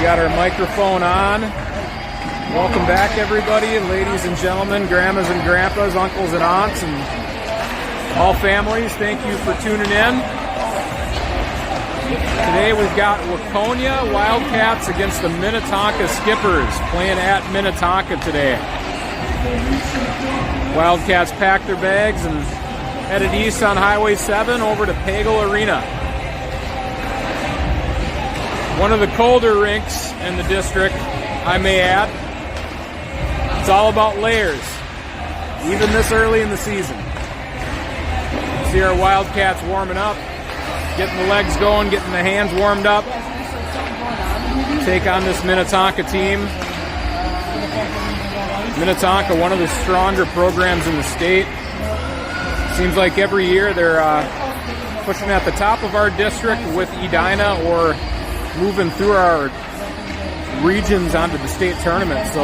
got our microphone on. Welcome back, everybody, ladies and gentlemen, grandmas and grandpas, uncles and aunts, and all families. Thank you for tuning in. Today we've got Waconia Wildcats against the Minnetonka Skippers, playing at Minnetonka today. Wildcats packed their bags and headed east on Highway 7 over to Pagel Arena. One of the colder rinks in the district, I may add. It's all about layers, even this early in the season. See our Wildcats warming up, getting the legs going, getting the hands warmed up. Take on this Minnetonka team. Minnetonka, one of the stronger programs in the state. Seems like every year they're pushing at the top of our district with Edina or moving through our regions onto the state tournament. So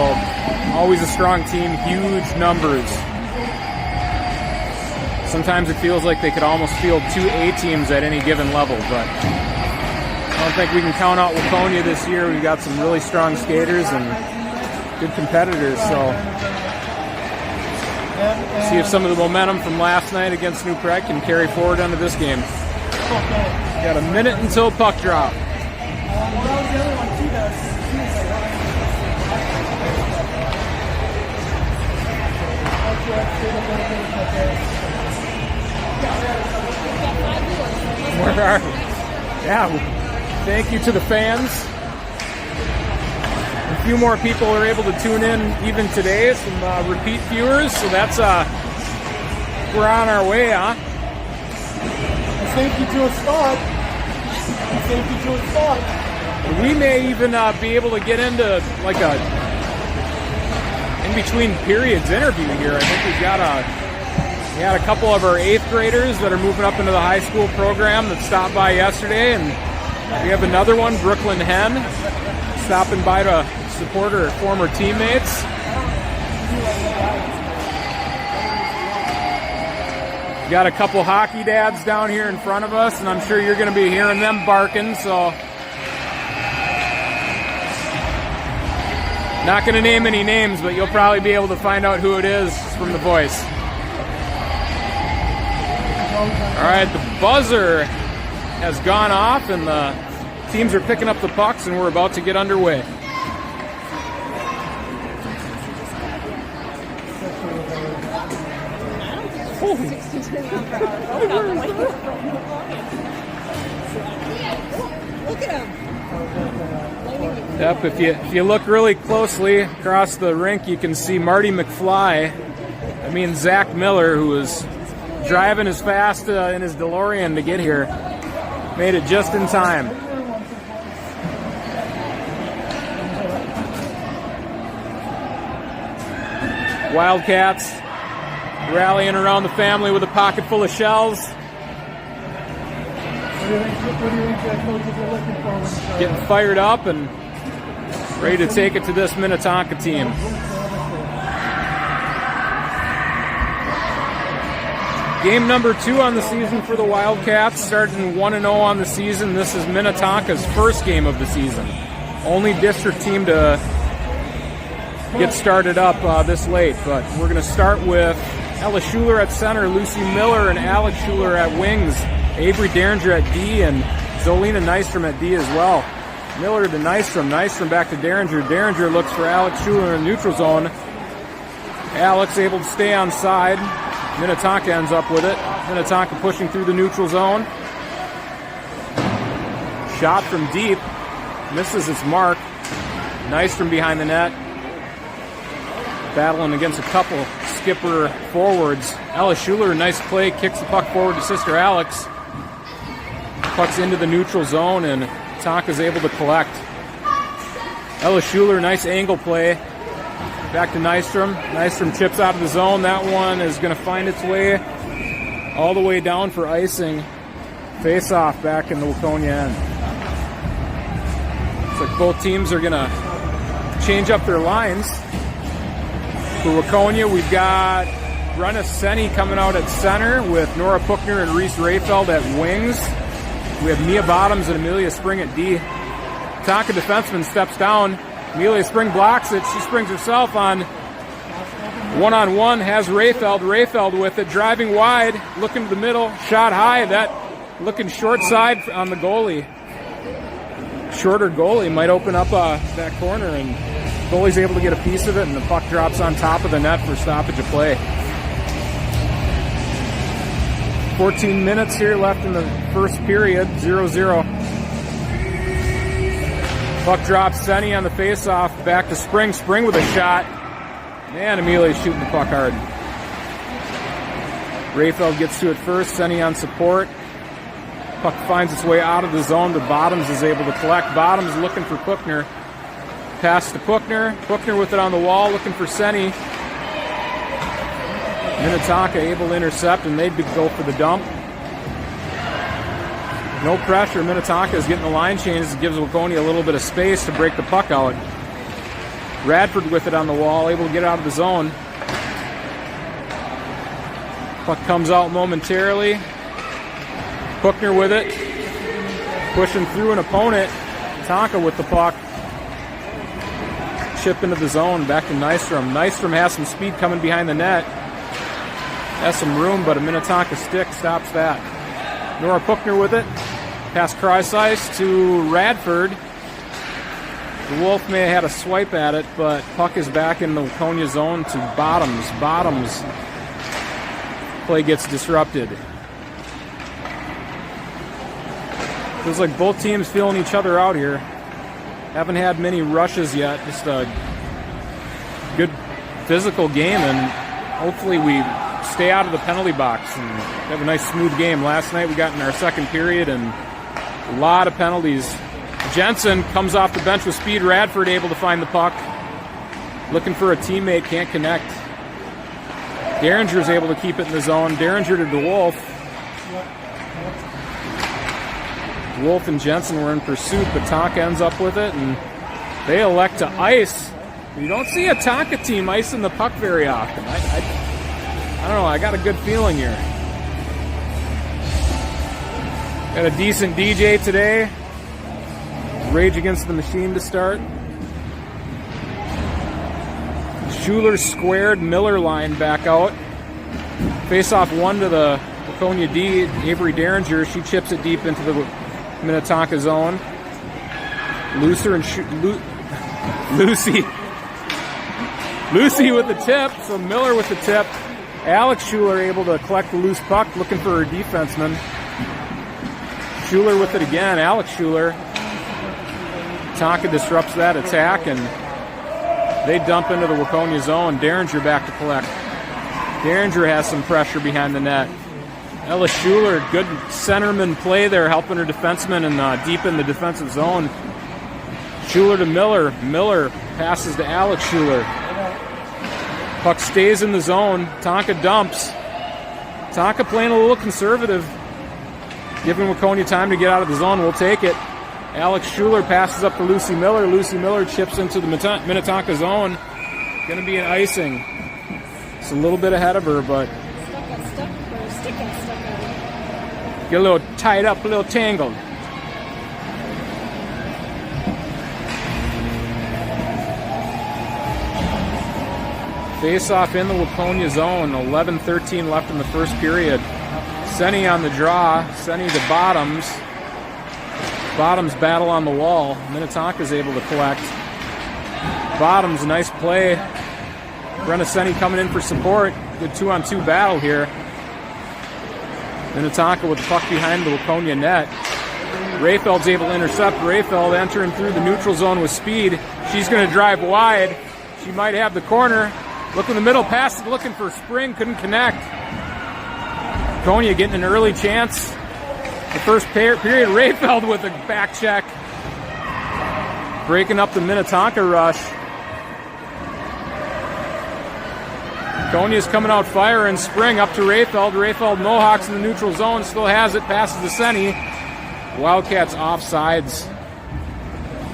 always a strong team, huge numbers. Sometimes it feels like they could almost field two A teams at any given level, but I don't think we can count out Waconia this year. We've got some really strong skaters and good competitors, so see if some of the momentum from last night against New Prague can carry forward into this game. Got a minute until puck drop. Yeah, thank you to the fans. A few more people are able to tune in even today, some repeat viewers, so that's we're on our way, huh? Thank you to a spot. Thank you to a spot. We may even be able to get into like a in-between periods interview here. I think we had a couple of our 8th graders that are moving up into the high school program that stopped by yesterday, and we have another one, Brooklyn Hen, stopping by to support her former teammates. We got a couple hockey dads down here in front of us, and I'm sure you're going to be hearing them barking, so not going to name any names, but you'll probably be able to find out who it is from the voice. All right, the buzzer has gone off, and the teams are picking up the pucks, and we're about to get underway. Look at him. Yep, if you look really closely across the rink, you can see Marty McFly. I mean Zach Miller, who was driving as fast in his DeLorean to get here. Made it just in time. Wildcats rallying around the family with a pocket full of shells. What do you think that coaches are looking for when you Getting fired up and ready to take it to this Minnetonka team. Game number 2 on the season for the Wildcats, starting 1-0 on the season. This is Minnetonka's first game of the season. Only district team to get started up this late, but we're going to start with Ella Schuler at center, Lucy Miller and Alex Schuler at wings, Avery Derringer at D, and Zolina Nystrom at D as well. Miller to Nystrom, Nystrom back to Derringer. Derringer looks for Alex Schuler in the neutral zone. Alex able to stay on side. Minnetonka ends up with it. Minnetonka pushing through the neutral zone. Shot from deep. Misses its mark. Nystrom behind the net. Battling against a couple skipper forwards. Ella Schuler, nice play, kicks the puck forward to sister Alex. Puck's into the neutral zone, and Tonka's able to collect. Ella Schuler, nice angle play. Back to Nystrom. Nystrom chips out of the zone. That one is going to find its way all the way down for icing. Face-off back in the Waconia end. Looks like both teams are going to change up their lines. For Waconia, we've got Brenna Senni coming out at center with Nora Puchner and Reese Rayfeld at wings. We have Mia Bottoms and Amelia Spring at D. Minnetonka defenseman steps down. Amelia Spring blocks it. She springs herself on one-on-one, has Rayfeld. Rayfeld with it, driving wide, looking to the middle, shot high. That looking short side on the goalie. Shorter goalie might open up that corner, and goalie's able to get a piece of it, and the puck drops on top of the net for stoppage of play. 14 minutes here left in the first period, 0-0. Puck drops, Senny on the face-off, back to Spring. Spring with a shot. Man, Amelia's shooting the puck hard. Rayfeld gets to it first, Senny on support. Puck finds its way out of the zone, but Bottoms is able to collect. Bottoms looking for Puckner. Pass to Puckner. Puckner with it on the wall, looking for Senny. Minnetonka able to intercept, and they'd go for the dump. No pressure. Minnetonka is getting the line changes. It gives Waconia a little bit of space to break the puck out. Radford with it on the wall, able to get out of the zone. Puck comes out momentarily. Puckner with it. Pushing through an opponent. Tonka with the puck. Chip into the zone. Back to Nystrom. Nystrom has some speed coming behind the net. Has some room, but a Minnetonka stick stops that. Nora Puckner with it. Pass Kreisice to Radford. The Wolf may have had a swipe at it, but puck is back in the Waconia zone to Bottoms. Bottoms. Play gets disrupted. Feels like both teams feeling each other out here. Haven't had many rushes yet. Just a good physical game, and hopefully we stay out of the penalty box and have a nice smooth game. Last night we got in our second period and a lot of penalties. Jensen comes off the bench with speed. Radford able to find the puck. Looking for a teammate, can't connect. Derringer's able to keep it in the zone. Derringer to DeWolf. Wolf and Jensen were in pursuit, but Tonka ends up with it, and they elect to ice. You don't see a Tonka team icing the puck very often. I don't know, I got a good feeling here. Got a decent DJ today. Rage Against the Machine to start. Schuler squared, Miller line back out. Face off one to the Waconia D, Avery Derringer. She chips it deep into the Minnetonka zone. Lucy with the tip, so Miller with the tip. Alex Schuler able to collect the loose puck, looking for her defenseman. Schuler with it again, Alex Schuler. Tonka disrupts that attack, and they dump into the Waconia zone. Derringer back to collect. Derringer has some pressure behind the net. Ella Schuler, good centerman play there, helping her defenseman and deep in the defensive zone. Schuler to Miller. Miller passes to Alex Schuler. Puck stays in the zone. Tonka dumps. Tonka playing a little conservative, giving Waconia time to get out of the zone. We'll take it. Alex Schuler passes up to Lucy Miller. Lucy Miller chips into the Minnetonka zone. Going to be an icing. It's a little bit ahead of her, but get a little tied up, a little tangled. Face off in the Waconia zone. 11-13 left in the first period. Senny on the draw. Senny to Bottoms. Bottoms battle on the wall. Minnetonka is able to collect. Bottoms, nice play. Brenna Senny coming in for support. Good 2-on-2 battle here. Minnetonka with the puck behind the Waconia net. Rayfeld's able to intercept. Rayfeld entering through the neutral zone with speed. She's going to drive wide. She might have the corner. Look in the middle, pass looking for Spring, couldn't connect. Waconia getting an early chance. The first period, Rayfeld with a back check. Breaking up the Minnetonka rush. Waconia's coming out firing. Spring up to Rayfeld. Rayfeld Mohawks in the neutral zone. Still has it. Passes to Senny. Wildcats offsides.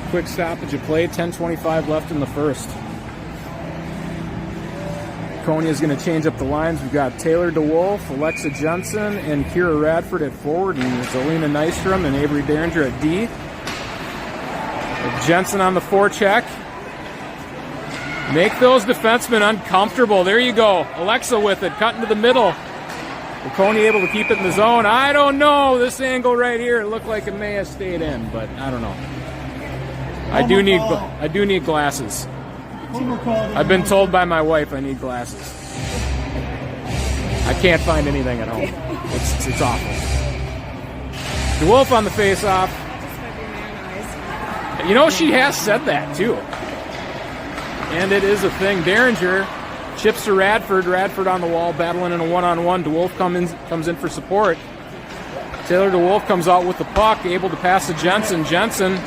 Quick stoppage of play. 10:25 left in the first. Waconia's going to change up the lines. We've got Taylor DeWolf, Alexa Jensen, and Kira Radford at forward, and Zelina Nystrom and Avery Derringer at D. Jensen on the forecheck. Make those defensemen uncomfortable. There you go. Alexa with it, cutting to the middle. Waconia able to keep it in the zone. I don't know. This angle right here, it looked like it may have stayed in, but I don't know. I do need glasses. I've been told by my wife I need glasses. I can't find anything at home. It's awful. DeWolf on the face-off. You know, she has said that too. And it is a thing. Derringer chips to Radford. Radford on the wall, battling in a one-on-one. DeWolf comes in for support. Taylor DeWolf comes out with the puck, able to pass to Jensen. Jensen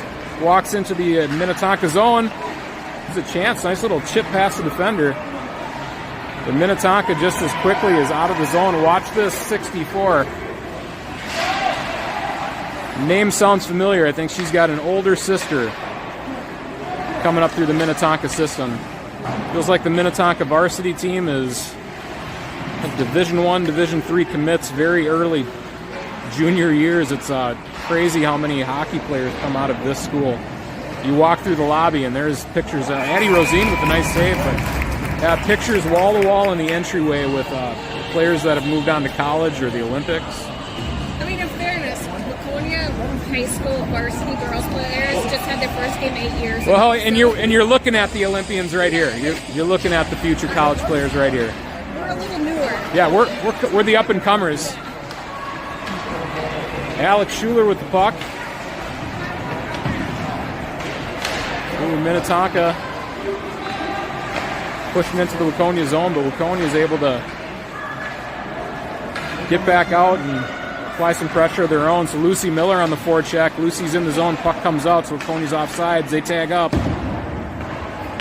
walks into the Minnetonka zone. There's a chance. Nice little chip past the defender. The Minnetonka just as quickly is out of the zone. Watch this, 64. Name sounds familiar. I think she's got an older sister coming up through the Minnetonka system. Feels like the Minnetonka varsity team is Division I, Division III commits very early junior years. It's crazy how many hockey players come out of this school. You walk through the lobby and there's pictures. Addie Rosine with a nice save, but pictures wall to wall in the entryway with players that have moved on to college or the Olympics. I mean, in fairness, Waconia high school varsity girls players just had their first game 8 years ago. Well, and you're looking at the Olympians right here. You're looking at the future college players right here. We're a little newer. Yeah, we're the up and comers. Alex Schuler with the puck. Ooh, Minnetonka pushing into the Waconia zone, but Waconia is able to get back out and apply some pressure of their own. So Lucy Miller on the forecheck. Lucy's in the zone. Puck comes out, so Waconia's offsides. They tag up.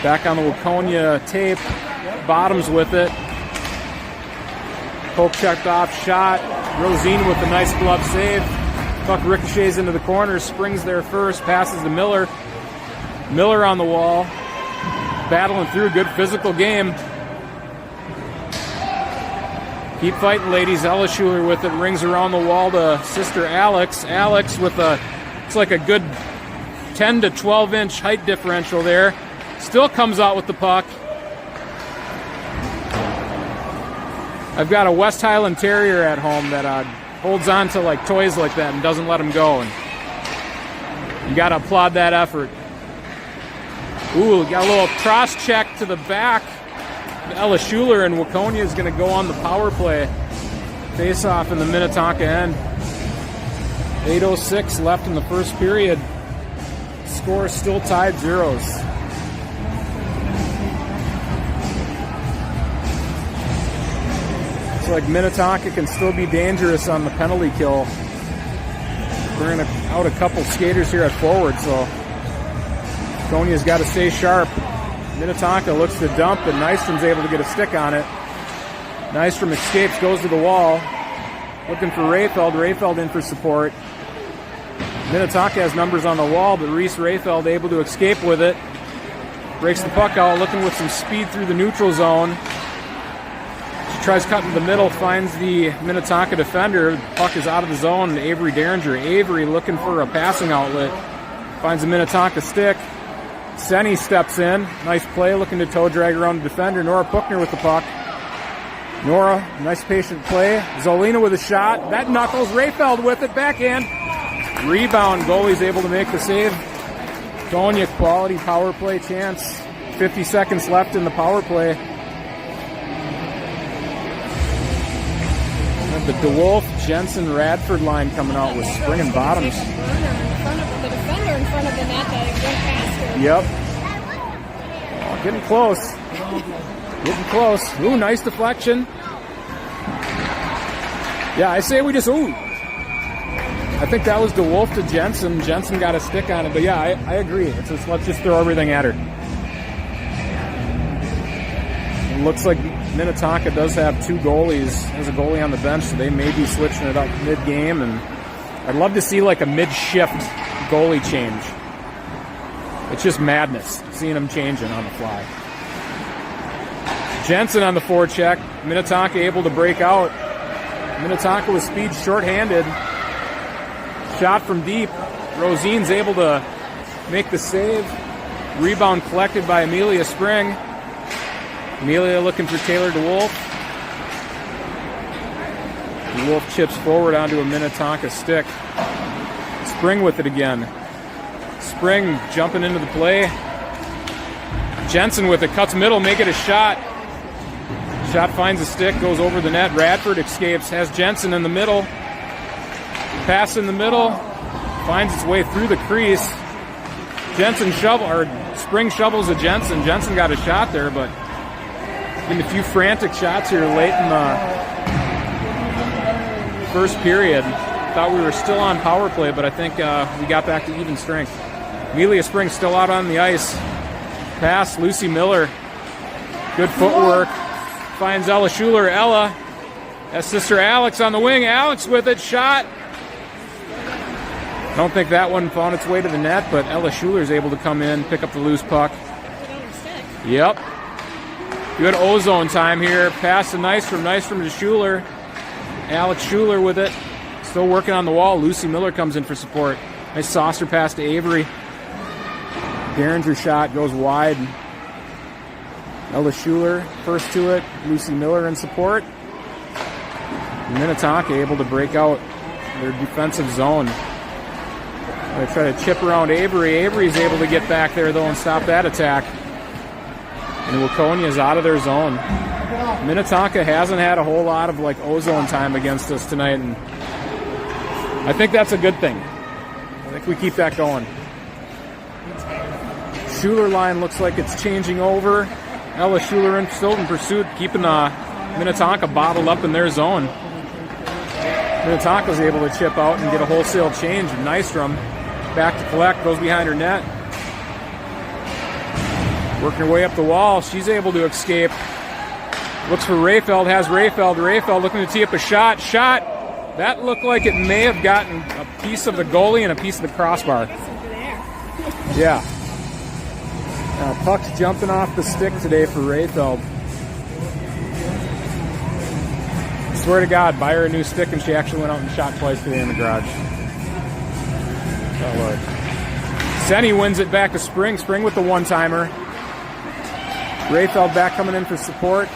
Back on the Waconia tape. Bottoms with it. Poke checked off shot. Rosine with a nice glove save. Puck ricochets into the corner. Springs there first. Passes to Miller. Miller on the wall. Battling through. Good physical game. Keep fighting, ladies. Ella Schuler with it. Rings around the wall to sister Alex. Alex with it's like a good 10 to 12 inch height differential there. Still comes out with the puck. I've got a West Highland Terrier at home that holds on to like toys like that and doesn't let them go. And you got to applaud that effort. Ooh, got a little cross check to the back. Ella Schuler, and Waconia is going to go on the power play. Face off in the Minnetonka end. 8:06 left in the first period. Score still tied 0s. It's like Minnetonka can still be dangerous on the penalty kill. We're going to out a couple skaters here at forward, so Waconia's got to stay sharp. Minnetonka looks to dump, and Nystrom's able to get a stick on it. Nystrom escapes, goes to the wall. Looking for Rayfeld. Rayfeld in for support. Minnetonka has numbers on the wall, but Reese Rayfeld able to escape with it. Breaks the puck out, looking with some speed through the neutral zone. She tries cutting the middle, finds the Minnetonka defender. The puck is out of the zone. Avery Derringer. Avery looking for a passing outlet. Finds a Minnetonka stick. Senny steps in. Nice play, looking to toe drag around the defender. Nora Puckner with the puck. Nora, nice patient play. Zolina with a shot. That knuckles. Rayfeld with it. Backhand. Rebound. Goalie's able to make the save. Waconia, quality power play chance. 50 seconds left in the power play. And the DeWolf, Jensen, Radford line coming out with spring and bottoms. The defender in front of the net that went past her. Yep. Oh, getting close. Getting close. Ooh, nice deflection. Yeah, I say we just, I think that was DeWolf to Jensen. Jensen got a stick on it, but yeah, I agree. Let's just throw everything at her. It looks like Minnetonka does have two goalies. Has a goalie on the bench, so they may be switching it up mid-game, and I'd love to see like a mid-shift goalie change. It's just madness seeing them changing on the fly. Jensen on the forecheck. Minnetonka able to break out. Minnetonka with speed shorthanded. Shot from deep. Rosine's able to make the save. Rebound collected by Amelia Spring. Amelia looking for Taylor DeWolf. DeWolf chips forward onto a Minnetonka stick. Spring with it again. Spring jumping into the play. Jensen with it, cuts middle, make it a shot. Shot finds a stick, goes over the net. Radford escapes, has Jensen in the middle. Pass in the middle, finds its way through the crease. Spring shovels at Jensen. Jensen got a shot there, but getting a few frantic shots here late in the first period. Thought we were still on power play, but I think we got back to even strength. Amelia Spring still out on the ice. Pass, Lucy Miller. Good footwork. Finds Ella Schuler. Ella has sister Alex on the wing. Alex with it. Shot. I don't think that one found its way to the net, but Ella Schuler is able to come in, pick up the loose puck. Yep. Good ozone time here. Pass to Nystrom to Schuler. Alex Schuler with it. Still working on the wall. Lucy Miller comes in for support. Nice saucer pass to Avery. Derringer shot goes wide. Ella Schuler first to it. Lucy Miller in support. Minnetonka able to break out their defensive zone. They try to chip around Avery. Avery's able to get back there, though, and stop that attack. And Waconia is out of their zone. Minnetonka hasn't had a whole lot of ozone time against us tonight, and I think that's a good thing. I think we keep that going. Schuler line looks like it's changing over. Ella Schuler still in pursuit, keeping Minnetonka bottled up in their zone. Minnetonka's able to chip out and get a wholesale change. Nystrom back to collect, goes behind her net. Working her way up the wall. She's able to escape. Looks for Rayfeld, has Rayfeld. Rayfeld looking to tee up a shot. That looked like it may have gotten a piece of the goalie and a piece of the crossbar. Yeah. Puck's jumping off the stick today for Rayfeld. I swear to God, buy her a new stick, and she actually went out and shot twice today in the garage. Oh, Lord. Senny wins it back to Spring. Spring with the one-timer. Rayfeld back coming in for support.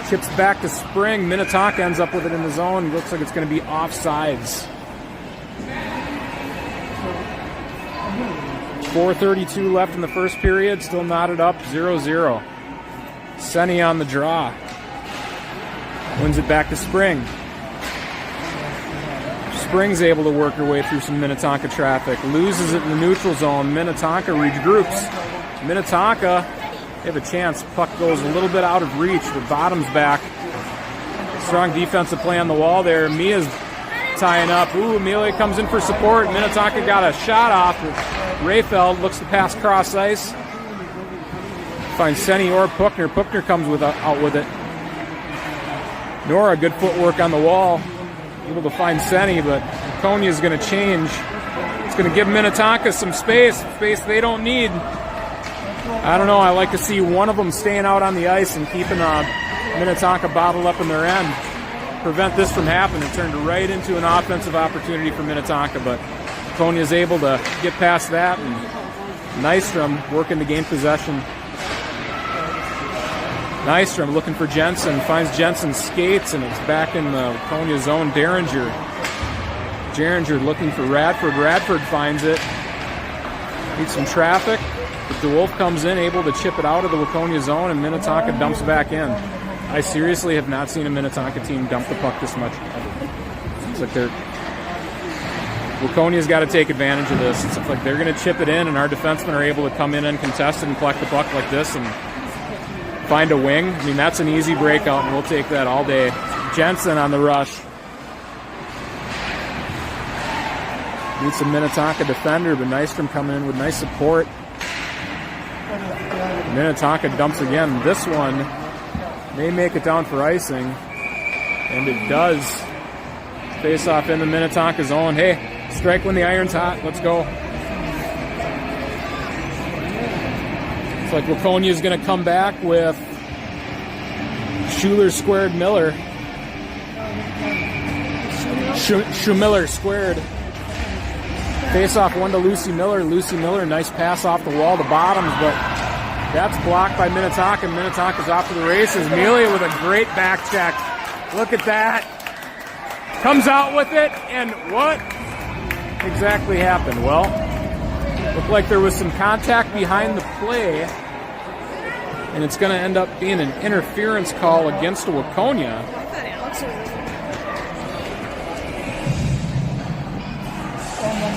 Chips back to Spring. Minnetonka ends up with it in the zone. Looks like it's going to be offsides. 4:32 left in the first period. Still knotted up, 0-0. Senny on the draw. Wins it back to Spring. Spring's able to work her way through some Minnetonka traffic. Loses it in the neutral zone. Minnetonka regroups. Minnetonka, they have a chance. Puck goes a little bit out of reach. The bottom's back. Strong defensive play on the wall there. Mia's tying up. Amelia comes in for support. Minnetonka got a shot off. Rayfeld looks to pass cross ice. Finds Senny or Puckner. Puckner comes out with it. Nora, good footwork on the wall. Able to find Senny, but Waconia is going to change. It's going to give Minnetonka some space they don't need. I don't know. I like to see one of them staying out on the ice and keeping Minnetonka bottled up in their end. Prevent this from happening. It turned right into an offensive opportunity for Minnetonka, but Waconia is able to get past that, and Nystrom working to gain possession. Nystrom looking for Jensen, finds Jensen, skates, and it's back in the Waconia zone. Derringer looking for Radford. Radford finds it. Needs some traffic. But DeWolf comes in, able to chip it out of the Waconia zone, and Minnetonka dumps back in. I seriously have not seen a Minnetonka team dump the puck this much ever. It's like Waconia's got to take advantage of this. It's like they're going to chip it in, and our defensemen are able to come in uncontested and collect the puck like this and find a wing. I mean, that's an easy breakout, and we'll take that all day. Jensen on the rush. Needs a Minnetonka defender, but Nystrom coming in with nice support. Minnetonka dumps again. This one may make it down for icing, and it does. Face off in the Minnetonka zone. Hey, strike when the iron's hot. Let's go. It's like Waconia is going to come back with Schuler squared Miller. Schumiller squared. Face off one to Lucy Miller. Lucy Miller, nice pass off the wall to Bottoms, but that's blocked by Minnetonka. Minnetonka's off to the races. Amelia with a great back check. Look at that. Comes out with it, and what exactly happened? Well, looked like there was some contact behind the play, and it's going to end up being an interference call against Waconia.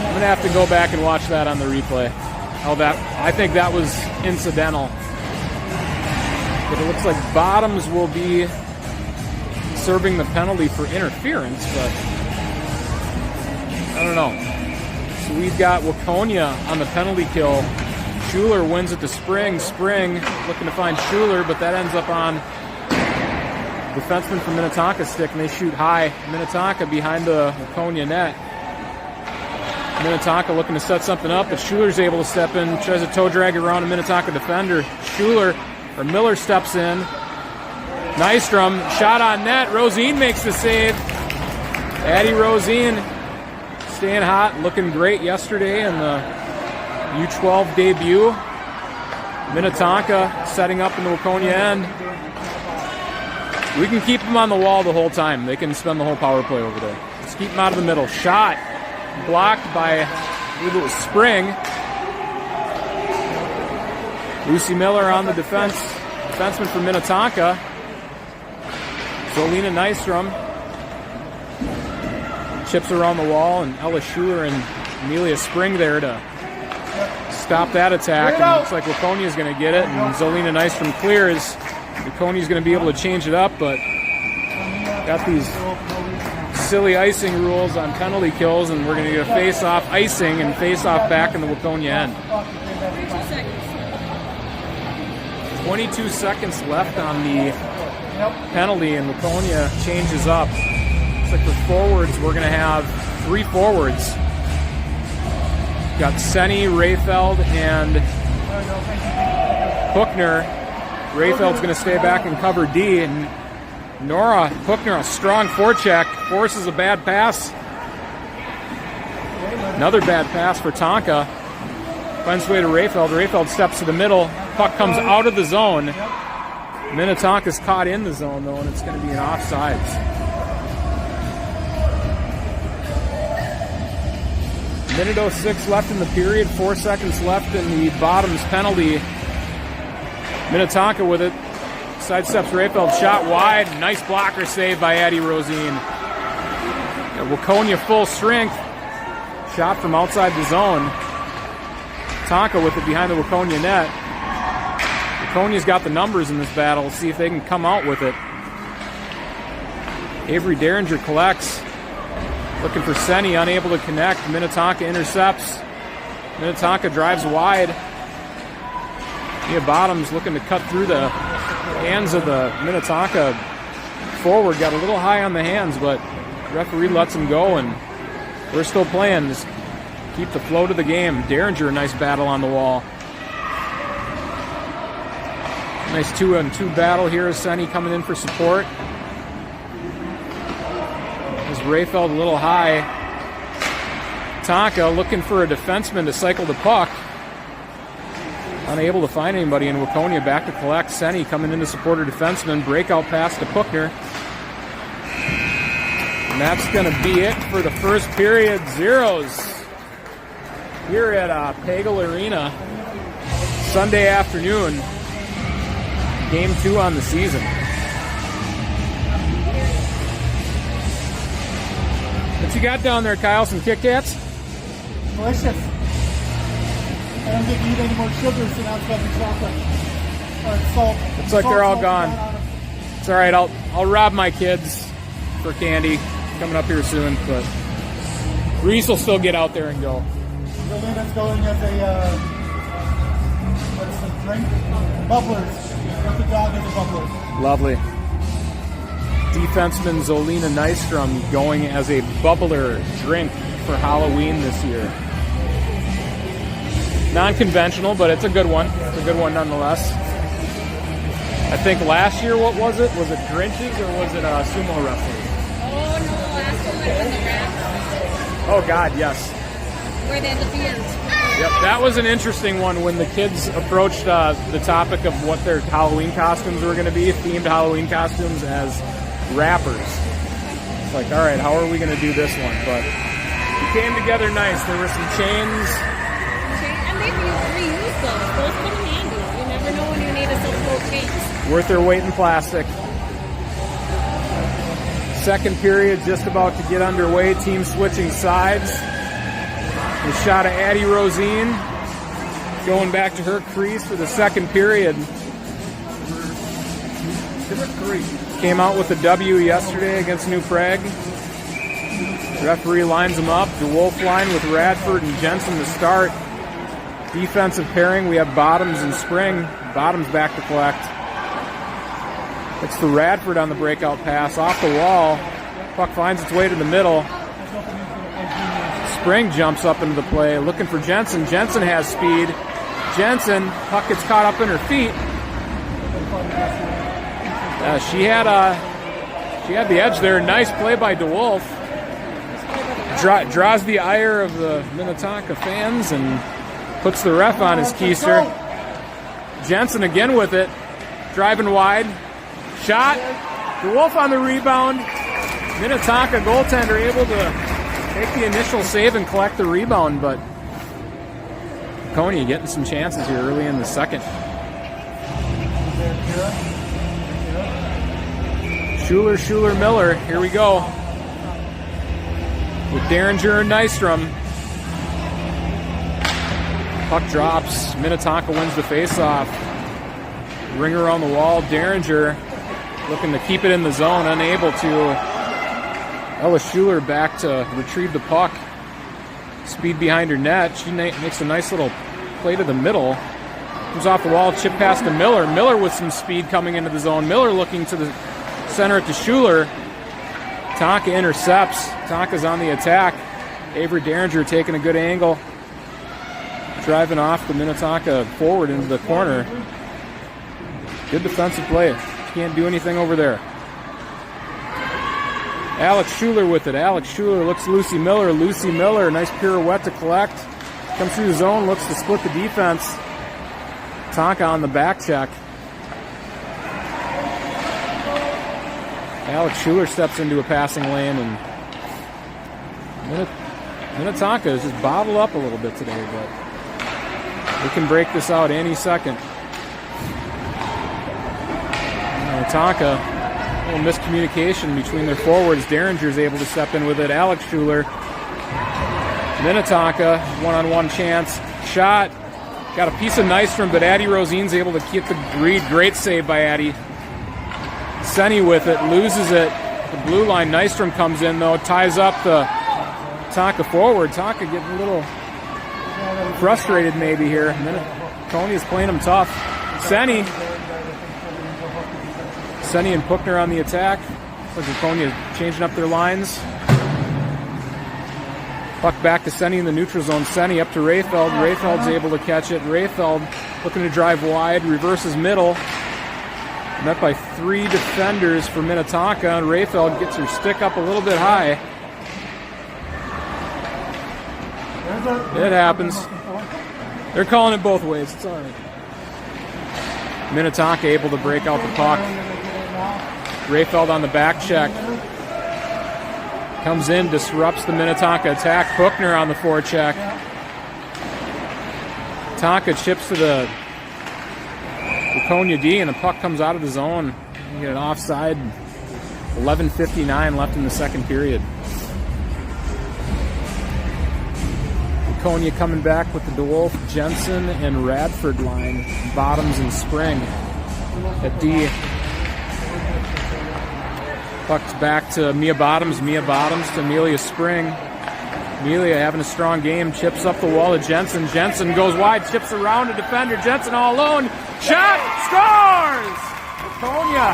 I'm going to have to go back and watch that on the replay. I think that was incidental. But it looks like Bottoms will be serving the penalty for interference, but I don't know. So we've got Waconia on the penalty kill. Schuler wins it to Spring. Spring looking to find Schuler, but that ends up on defenseman from Minnetonka's stick, and they shoot high. Minnetonka behind the Waconia net. Minnetonka looking to set something up, but Schuler's able to step in, tries to toe drag around a Minnetonka defender. Miller steps in. Nystrom, shot on net. Rosine makes the save. Addie Rosine staying hot, looking great yesterday in the U12 debut. Minnetonka setting up in the Waconia end. We can keep them on the wall the whole time. They can spend the whole power play over there. Let's keep them out of the middle. Shot blocked by, I believe it was Spring. Lucy Miller on the defenseman for Minnetonka. Zolina Nystrom chips around the wall, and Ella Schuler and Amelia Spring there to stop that attack. And it looks like Waconia's going to get it, and Zolina Nystrom clears. Waconia's going to be able to change it up, but got these silly icing rules on penalty kills, and we're going to get a face-off icing and face-off back in the Waconia end. 22 seconds left on the penalty, and Waconia changes up. Looks like for forwards, we're going to have 3 forwards. Got Senny, Rayfeld, and Hookner. Rayfeld's going to stay back and cover D, and Nora Hookner, a strong forecheck, forces a bad pass. Another bad pass for Tonka. Finds way to Rayfeld. Rayfeld steps to the middle. Puck comes out of the zone. Minnetonka's caught in the zone, though, and it's going to be an offsides. Minute 06 left in the period. 4 seconds left in the Bottoms penalty. Minnetonka with it. Sidesteps Rayfeld, shot wide. Nice blocker save by Addie Rosine. Waconia full strength. Shot from outside the zone. Tonka with it behind the Waconia net. Waconia's got the numbers in this battle. Let's see if they can come out with it. Avery Derringer collects. Looking for Senny, unable to connect. Minnetonka intercepts. Minnetonka drives wide. Bottoms looking to cut through the hands of the Minnetonka forward. Got a little high on the hands, but referee lets him go, and we're still playing. Just keep the flow to the game. Derringer, a nice battle on the wall. Nice 2-on-2 battle here. Senny coming in for support. As Rayfeld a little high. Tonka looking for a defenseman to cycle the puck. Unable to find anybody, and Waconia back to collect. Senny coming in to support her defenseman. Breakout pass to Puckner. And that's going to be it for the first period. Zeros here at Pagel Arena. Sunday afternoon. Game 2 on the season. What you got down there, Kyle? Some Kit Kats? Delicious. I don't think you need any more sugar, so now it's got the chocolate. Or salt. Looks like they're all gone. It's all right. I'll rob my kids for candy coming up here soon, but Reese will still get out there and go. Zelina's going as a what's the drink? Bubblers. What's the dog as a bubbler? Lovely. Defenseman Zolina Nystrom going as a bubbler drink for Halloween this year. Non-conventional, but it's a good one. It's a good one nonetheless. I think last year, what was it? Was it Grinches or was it sumo wrestling? Oh, no, last one was the rats. Oh, God, yes. where they had the beards. Yep, that was an interesting one when the kids approached the topic of what their Halloween costumes were going to be, themed Halloween costumes as rappers. It's like, all right, how are we going to do this one? But it came together nice. There were some chains. And they've reused those. Those come in handy. You never know when you need a couple of chains. Worth their weight in plastic. Second period just about to get underway. Team switching sides. A shot of Addie Rosine going back to her crease for the second period. Came out with a W yesterday against New Prague. Referee lines them up. DeWolf line with Radford and Jensen to start. Defensive pairing, we have Bottoms and Spring. Bottoms back to collect. It's for Radford on the breakout pass. Off the wall. Puck finds its way to the middle. Spring jumps up into the play, looking for Jensen. Jensen has speed. Jensen, puck gets caught up in her feet. She had the edge there. Nice play by DeWolf. Draws the ire of the Minnetonka fans and puts the ref on his keister. Jensen again with it. Driving wide. Shot. DeWolf on the rebound. Minnetonka goaltender able to take the initial save and collect the rebound, but Waconia getting some chances here early in the second. Schuler, Miller. Here we go. With Derringer and Nystrom. Puck drops. Minnetonka wins the faceoff. Ring around the wall. Derringer looking to keep it in the zone, unable to. Ella Schuler back to retrieve the puck. Speed behind her net. She makes a nice little play to the middle. Comes off the wall, chip pass to Miller. Miller with some speed coming into the zone. Miller looking to the center it to Schuler. Tonka intercepts. Tonka's on the attack. Avery Derringer taking a good angle. Driving off the Minnetonka forward into the corner. Good defensive play. Can't do anything over there. Alex Schuler with it. Alex Schuler looks Lucy Miller. Lucy Miller, nice pirouette to collect. Comes through the zone, looks to split the defense. Tonka on the back check. Alex Schuler steps into a passing lane, and Minnetonka is just bottled up a little bit today, but we can break this out any second. Minnetonka, a little miscommunication between their forwards. Derringer's able to step in with it. Alex Schuler. Minnetonka, one-on-one chance. Shot. Got a piece of Nystrom, but Addie Rosine's able to keep the read. Great save by Addie. Senny with it, loses it. The blue line, Nystrom comes in though, ties up the Tonka forward. Tonka getting a little frustrated maybe here. Tony's playing him tough. Senny and Puckner on the attack. Looks like Waconia changing up their lines. Puck back to Senny in the neutral zone. Senny up to Rayfeld. Rayfeld's able to catch it. Rayfeld looking to drive wide, reverses middle. Met by three defenders for Minnetonka, and Rayfeld gets her stick up a little bit high. It happens. They're calling it both ways. It's all right. Minnetonka able to break out the puck. Rayfeld on the back check. Comes in, disrupts the Minnetonka attack. Puckner on the forecheck. Tonka chips to the Waconia D, and the puck comes out of the zone. You get an offside. 11:59 left in the second period. Waconia coming back with the DeWolf, Jensen, and Radford line. Bottoms and Spring at D. Puck's back to Mia Bottoms. Mia Bottoms to Amelia Spring. Amelia having a strong game. Chips up the wall to Jensen. Jensen goes wide. Chips around a defender. Jensen all alone. Shot! Scores! Waconia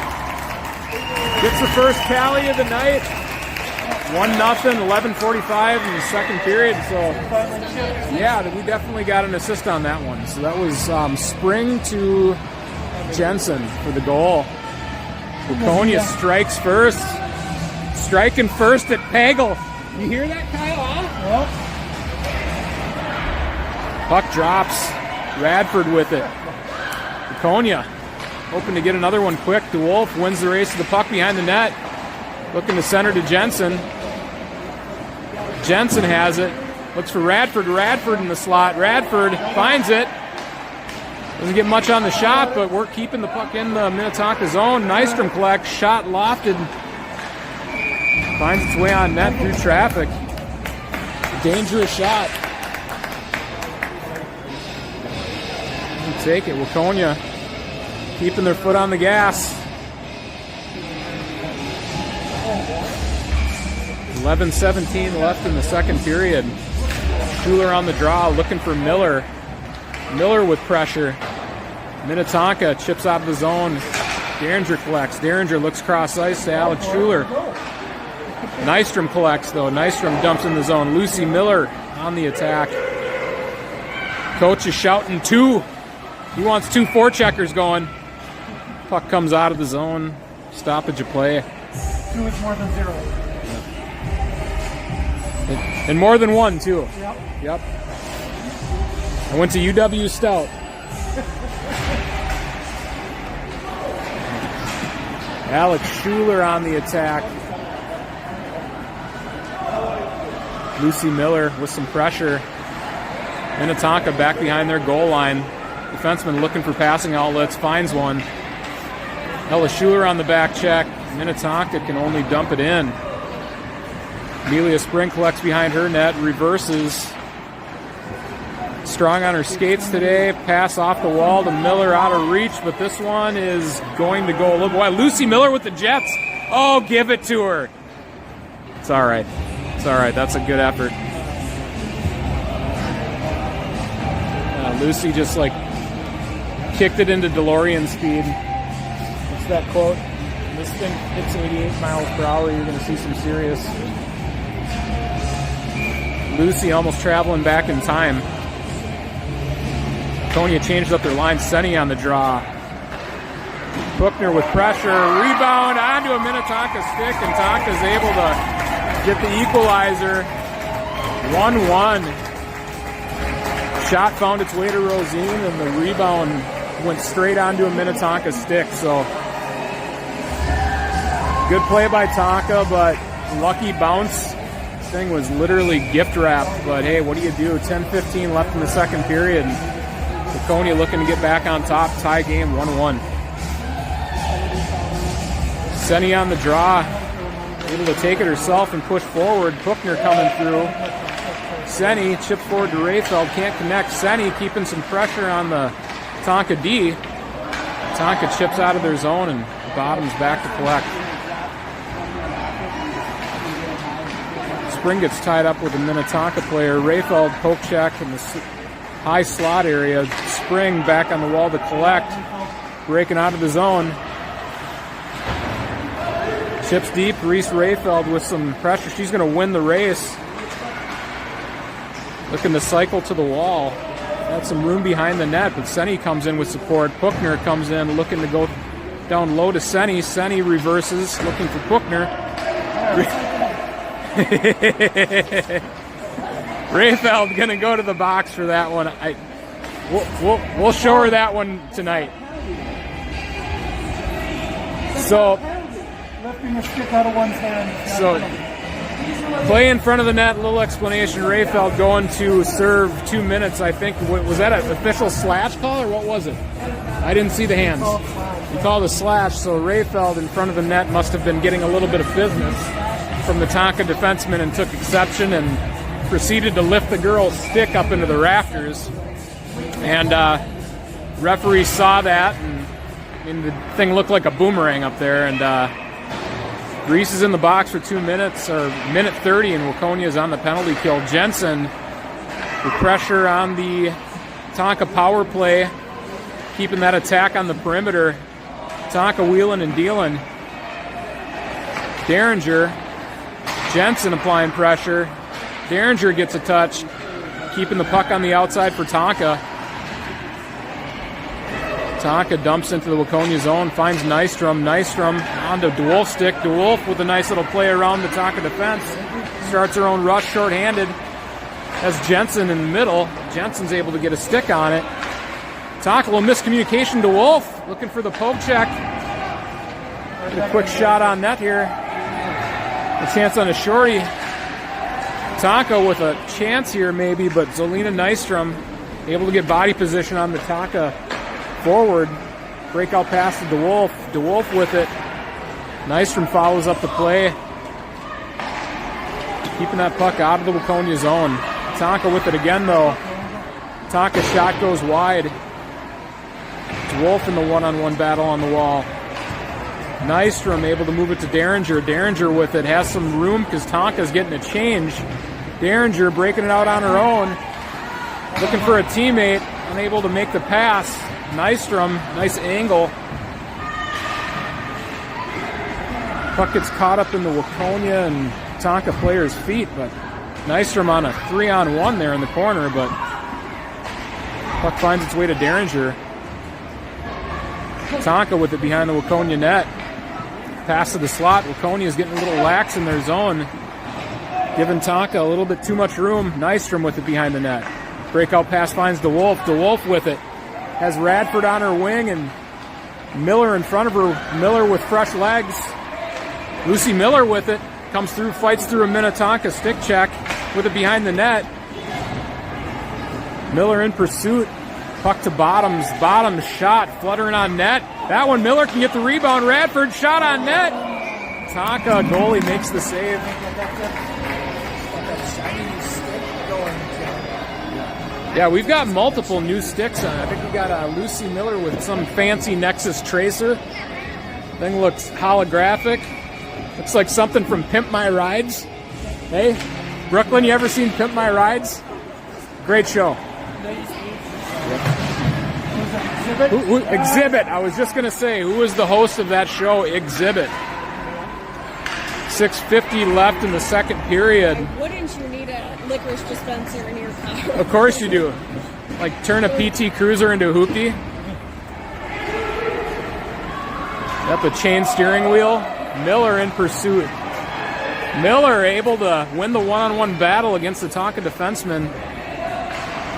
gets the first tally of the night. 1-0, 11:45 in the second period. So, yeah, we definitely got an assist on that one. So that was Spring to Jensen for the goal. Waconia strikes first. Striking first at Pagel. You hear that, Kyle? Huh? Puck drops. Radford with it. Waconia hoping to get another one quick. DeWolf wins the race to the puck behind the net. Looking to center to Jensen. Jensen has it. Looks for Radford. Radford in the slot. Radford finds it. Doesn't get much on the shot, but we're keeping the puck in the Minnetonka zone. Nystrom collects. Shot lofted. Finds its way on net through traffic. Dangerous shot. We'll take it. Waconia keeping their foot on the gas. 11:17 left in the second period. Schuler on the draw, looking for Miller. Miller with pressure. Minnetonka chips out of the zone. Derringer collects. Derringer looks cross ice to Alex Schuler. Nystrom collects, though. Nystrom dumps in the zone. Lucy Miller on the attack. Coach is shouting two. He wants 2 forecheckers going. Puck comes out of the zone. Stoppage of play. 2 is more than 0. And more than 1, too. Yep. I went to UW Stout. Alex Schuler on the attack. Lucy Miller with some pressure. Minnetonka back behind their goal line. Defenseman looking for passing outlets, finds one. Ella Schuler on the back check. Minnetonka can only dump it in. Amelia Spring collects behind her net, reverses. Strong on her skates today. Pass off the wall to Miller, out of reach, but this one is going to go a little wide. Lucy Miller with the Jets. Oh, give it to her. It's all right. It's all right. That's a good effort. Lucy just like kicked it into DeLorean speed. What's that quote? When this thing hits 88 miles per hour, you're going to see some serious. Lucy almost traveling back in time. Waconia changed up their line. Senny on the draw. Buchner with pressure. Rebound onto a Minnetonka stick, and Tonka's able to get the equalizer. 1-1. Shot found its way to Rosine, and the rebound went straight onto a Minnetonka stick. So good play by Tonka, but lucky bounce. This thing was literally gift wrapped. But hey, what do you do? 10:15 left in the second period. Waconia looking to get back on top. Tie game 1-1. Senny on the draw. Able to take it herself and push forward. Buchner coming through. Senny chips forward to Rayfeld. Can't connect. Senny keeping some pressure on the Tonka D. Tonka chips out of their zone and bottoms back to collect. Spring gets tied up with a Minnetonka player. Rayfeld poke check in the high slot area. Spring back on the wall to collect. Breaking out of the zone. Chips deep. Reese Rayfeld with some pressure. She's going to win the race. Looking to cycle to the wall. Got some room behind the net, but Senny comes in with support. Buchner comes in looking to go down low to Senny. Senny reverses, looking for Buchner. Rayfeld going to go to the box for that one. We'll show her that one tonight. So, lifting a stick out of one's hand. So, play in front of the net, little explanation. Rayfeld going to serve 2 minutes, I think. Was that an official slash call, or what was it? I didn't see the hands. He called a slash, so Rayfeld in front of the net must have been getting a little bit of business from the Tonka defenseman and took exception and proceeded to lift the girl's stick up into the rafters. And referee saw that, and the thing looked like a boomerang up there, and Reese is in the box for 2 minutes, or minute 30, and Waconia is on the penalty kill. Jensen with pressure on the Tonka power play, keeping that attack on the perimeter. Tonka wheeling and dealing. Derringer. Jensen applying pressure. Derringer gets a touch, keeping the puck on the outside for Tonka. Tonka dumps into the Waconia zone, finds Nystrom. Nystrom onto DeWolf's stick. DeWolf with a nice little play around the Tonka defense. Starts her own rush shorthanded. Has Jensen in the middle. Jensen's able to get a stick on it. Tonka, a little miscommunication to Wolf. Looking for the poke check. Get a quick shot on net here. A chance on a shorty. Tonka with a chance here maybe, but Zolina Nystrom able to get body position on the Tonka forward. Breakout pass to DeWolf. DeWolf with it. Nystrom follows up the play. Keeping that puck out of the Waconia zone. Tonka with it again though. Tonka's shot goes wide. DeWolf in the one-on-one battle on the wall. Nystrom able to move it to Derringer. Derringer with it. Has some room because Tonka's getting a change. Derringer breaking it out on her own. Looking for a teammate. Unable to make the pass. Nystrom, nice angle. Puck gets caught up in the Waconia and Tonka player's feet, but Nystrom on a 3-on-1 there in the corner, but puck finds its way to Derringer. Tonka with it behind the Waconia net. Pass to the slot. Waconia is getting a little lax in their zone, giving Tonka a little bit too much room. Nystrom with it behind the net. Breakout pass finds DeWolf. DeWolf with it. Has Radford on her wing and Miller in front of her. Miller with fresh legs. Lucy Miller with it. Comes through, fights through a Minnetonka stick check with it behind the net. Miller in pursuit. Puck to Bottoms. Bottoms shot fluttering on net. That one Miller can get the rebound. Radford shot on net. Tonka goalie makes the save. Yeah, we've got multiple new sticks on it. I think we got Lucy Miller with some fancy Nexus tracer. Thing looks holographic. Looks like something from Pimp My Rides. Hey, Brooklyn, you ever seen Pimp My Rides? Great show. Exhibit. I was just going to say, who was the host of that show? Exhibit. 6:50 left in the second period. Wouldn't you need a licorice dispenser in your car? Of course you do. Like turn a PT Cruiser into a hoopty. Up a chain steering wheel. Miller in pursuit. Miller able to win the one-on-one battle against the Tonka defenseman.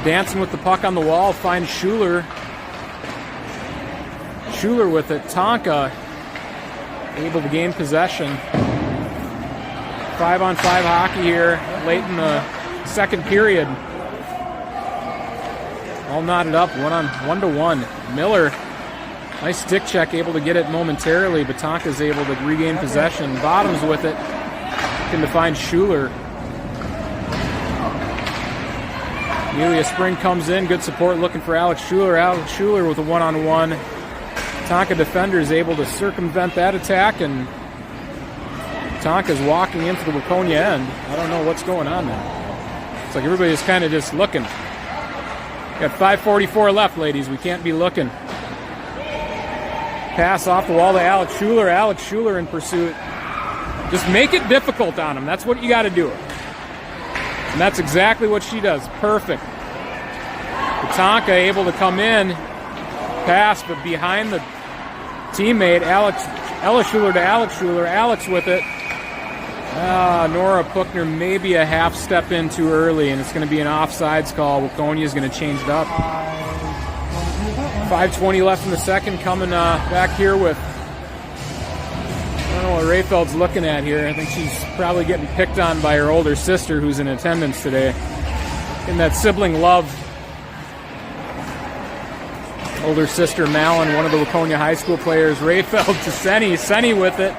Dancing with the puck on the wall, finds Schuler. Schuler with it. Tonka able to gain possession. 5-on-5 hockey here late in the second period. All knotted up, 1-1. Miller, nice stick check, able to get it momentarily, but Tonka's able to regain possession. Bottoms with it, looking to find Schuler. Amelia Spring comes in, good support, looking for Alex Schuler. Alex Schuler with a 1-on-1. Tonka defender is able to circumvent that attack, and Tonka's walking into the Waconia end. I don't know what's going on there. It's like everybody's kind of just looking. Got 5:44 left, ladies. We can't be looking. Pass off the wall to Alex Schuler. Alex Schuler in pursuit. Just make it difficult on him. That's what you got to do. And that's exactly what she does. Perfect. Tonka able to come in, pass, but behind the teammate, Ella Schuler to Alex Schuler. Alex with it. Nora Puckner maybe a half step in too early, and it's going to be an offsides call. Waconia is going to change it up. 5:20 left in the second. Coming back here with, I don't know what Rayfeld's looking at here. I think she's probably getting picked on by her older sister who's in attendance today. In that sibling love. Older sister Malin, one of the Waconia High School players. Rayfeld to Senny. Senny with it.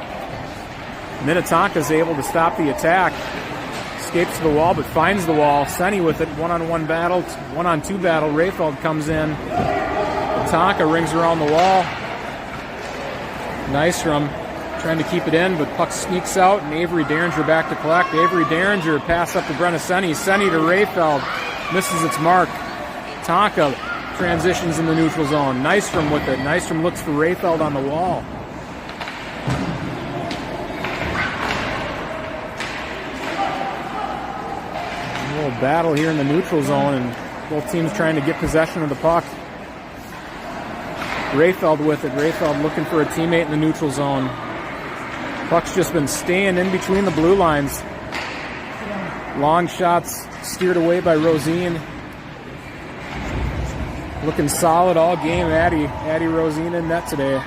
Minnetonka's able to stop the attack. Escapes to the wall, but finds the wall. Senny with it. 1-on-1 battle. 1-on-2 battle. Rayfeld comes in. Tonka rings around the wall. Nystrom trying to keep it in, but puck sneaks out, and Avery Derringer back to collect. Avery Derringer pass up to Brenna Senny. Senny to Rayfeld. Misses its mark. Tonka transitions in the neutral zone. Nystrom with it. Nystrom looks for Rayfeld on the wall. A little battle here in the neutral zone, and both teams trying to get possession of the puck. Rayfeld with it. Rayfeld looking for a teammate in the neutral zone. Puck's just been staying in between the blue lines. Long shots steered away by Rosine. Looking solid all game. Addie Rosine in net today.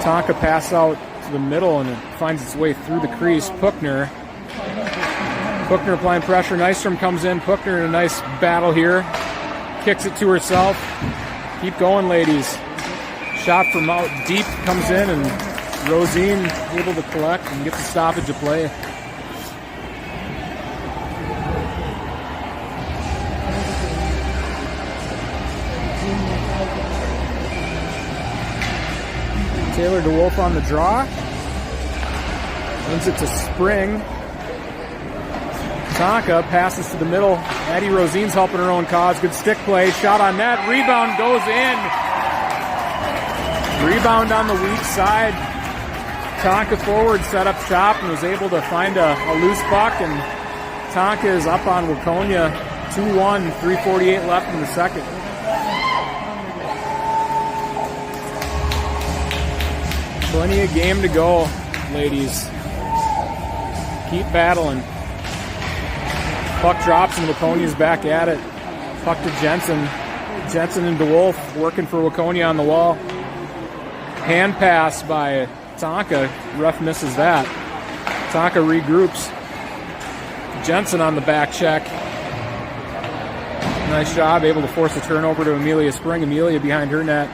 Tonka pass out to the middle and it finds its way through the crease. Puchner applying pressure. Nystrom comes in. Puchner in a nice battle here. Kicks it to herself. Keep going, ladies. Shot from out deep comes in and Rosine able to collect and get the stoppage of play. Taylor DeWolf on the draw. Wins it to Spring. Tonka passes to the middle. Addie Rosine's helping her own cause. Good stick play. Shot on net. Rebound goes in. Rebound on the weak side. Tonka forward set up shop and was able to find a loose puck. And Tonka is up on Waconia 2-1. 3:48 left in the second. Plenty of game to go, ladies. Keep battling. Puck drops and Waconia's back at it. Puck to Jensen. Jensen and DeWolf working for Waconia on the wall. Hand pass by Tonka. Ref misses that. Tonka regroups. Jensen on the back check. Nice job, able to force a turnover to Amelia Spring. Amelia behind her net.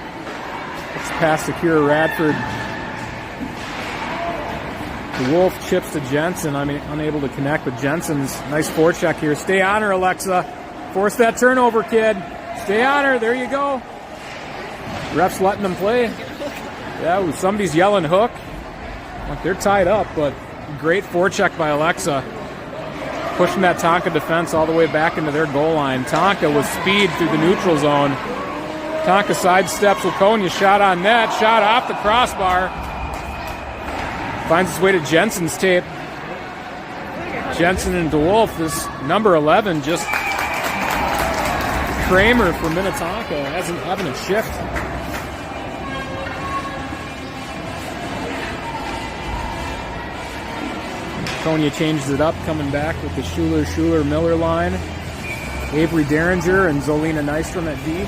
It's past to Kira Radford. DeWolf chips to Jensen. Unable to connect, but Jensen's nice forecheck here. Stay on her, Alexa. Force that turnover, kid. Stay on her. There you go. Ref's letting them play. Yeah, somebody's yelling hook. They're tied up, but great forecheck by Alexa. Pushing that Tonka defense all the way back into their goal line. Tonka with speed through the neutral zone. Tonka sidesteps Waconia. Shot on net. Shot off the crossbar. Finds its way to Jensen's tape. Jensen and DeWolf, this number 11, just Kramer for Minnetonka, having a shift. Waconia changes it up, coming back with the Schuler-Miller line. Avery Derringer and Zolina Nystrom at D.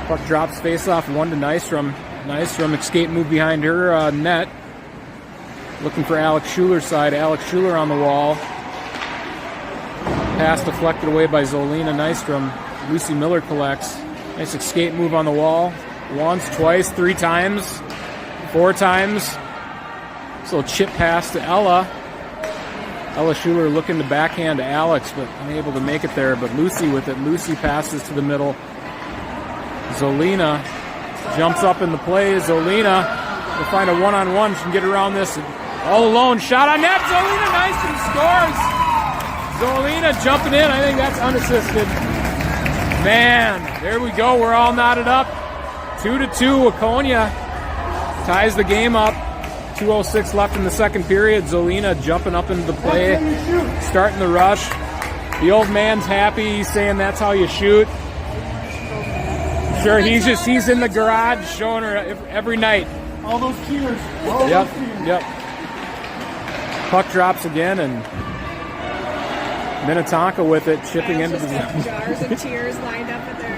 Puck drops face-off 1 to Nystrom. Nystrom, escape move behind her net. Looking for Alex Schuler's side. Alex Schuler on the wall. Pass deflected away by Zolina Nystrom. Lucy Miller collects. Nice escape move on the wall. Once, twice, 3 times, 4 times. This little chip pass to Ella. Ella Schuler looking to backhand to Alex, but unable to make it there. But Lucy with it. Lucy passes to the middle. Zolina jumps up in the play. Zolina will find a one-on-one. She can get around this. All alone. Shot on net. Zolina Nystrom scores. Zolina jumping in. I think that's unassisted. Man, there we go. We're all knotted up. 2-2. Waconia ties the game up. 2:06 left in the second period. Zolina jumping up into the play. Starting the rush. The old man's happy. He's saying that's how you shoot. Sure, he's in the garage showing her every night. All those cheers. Yep. Puck drops again, and Minnetonka with it, chipping into the zone. Jars of cheers lined up at their.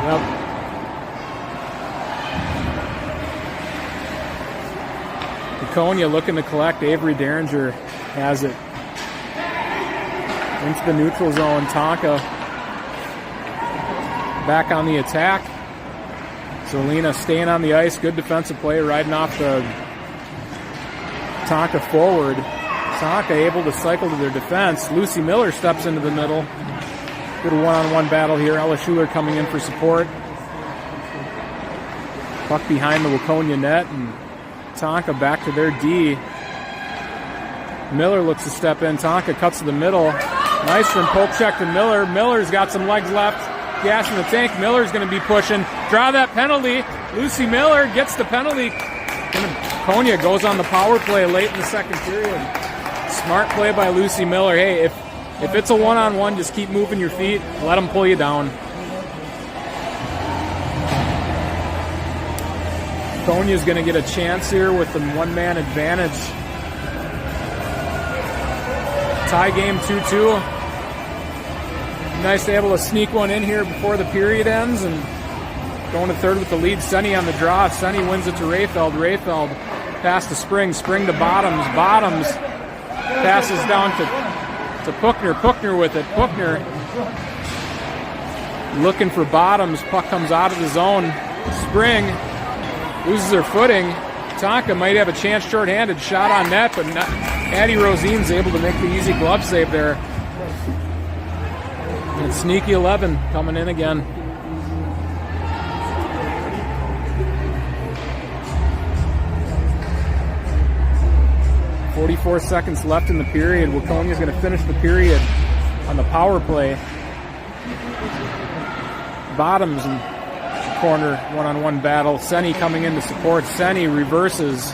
Yep. Waconia looking to collect. Avery Derringer has it into the neutral zone. Tonka back on the attack. Zolina staying on the ice. Good defensive play, riding off the Tonka forward. Tonka able to cycle to their defense. Lucy Miller steps into the middle. Good one-on-one battle here. Ella Schuler coming in for support. Puck behind the Waconia net, and Tonka back to their D. Miller looks to step in. Tonka cuts to the middle. Nice from poke check to Miller. Miller's got some legs left. Gas in the tank. Miller's going to be pushing. Draw that penalty. Lucy Miller gets the penalty. Waconia goes on the power play late in the second period. Smart play by Lucy Miller. Hey, if it's a one-on-one, just keep moving your feet. Let them pull you down. Waconia's going to get a chance here with the one-man advantage. Tie game 2-2. Nice to be able to sneak one in here before the period ends and going to third with the lead. Senny on the draw. Senny wins it to Rayfeld. Rayfeld pass to Spring. Spring to Bottoms. Bottoms passes down to Puckner. Puckner with it. Puckner looking for Bottoms. Puck comes out of the zone. Spring loses her footing. Tonka might have a chance shorthanded. Shot on net, but Addie Rosine's able to make the easy glove save there. And Sneaky 11 coming in again. .44 seconds left in the period. Waconia's going to finish the period on the power play. Bottoms in corner, one-on-one battle. Senny coming in to support. Senny reverses,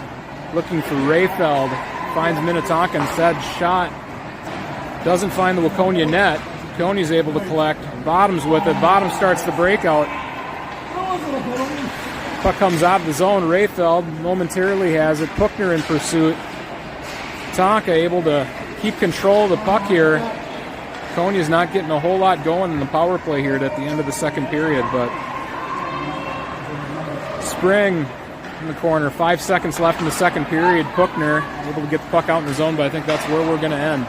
looking for Rayfeld. Finds Minnetonka instead. Shot doesn't find the Waconia net. Waconia's able to collect. Bottoms with it. Bottoms starts the breakout. Puck comes out of the zone. Rayfeld momentarily has it. Puckner in pursuit. Tonka able to keep control of the puck here. Waconia's not getting a whole lot going in the power play here at the end of the second period, but Spring in the corner. 5 seconds left in the second period. Puckner able to get the puck out in the zone, but I think that's where we're going to end.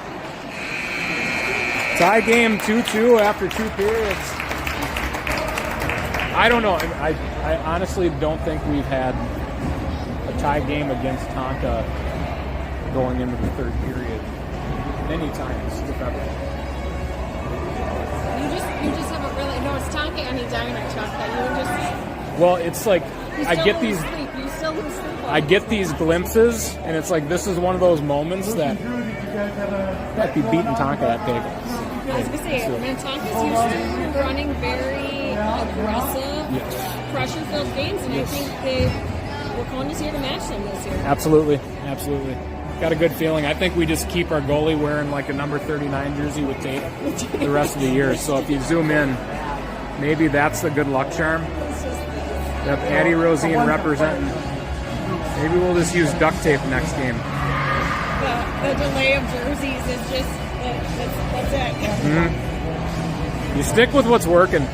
Tie game 2-2 after 2 periods. I don't know. I honestly don't think we've had a tie game against Tonka going into the third period many times, if ever. You just haven't really. No, it's Tonka any diner, Chuck. That you just. Well, it's like I get these. You still lose sleep. I get these glimpses, and it's like this is one of those moments that might be beating Tonka that big. I was gonna say, Minnetonka's used to running very aggressive, pressure-filled games, and I think Waconia's here to match them this year. Absolutely. Got a good feeling. I think we just keep our goalie wearing like a number 39 jersey with tape the rest of the year. So if you zoom in, maybe that's the good luck charm. Yep, Addie Rosine representing. Maybe we'll just use duct tape next game. The delay of jerseys is just, that's it. Mm-hmm. You stick with what's working.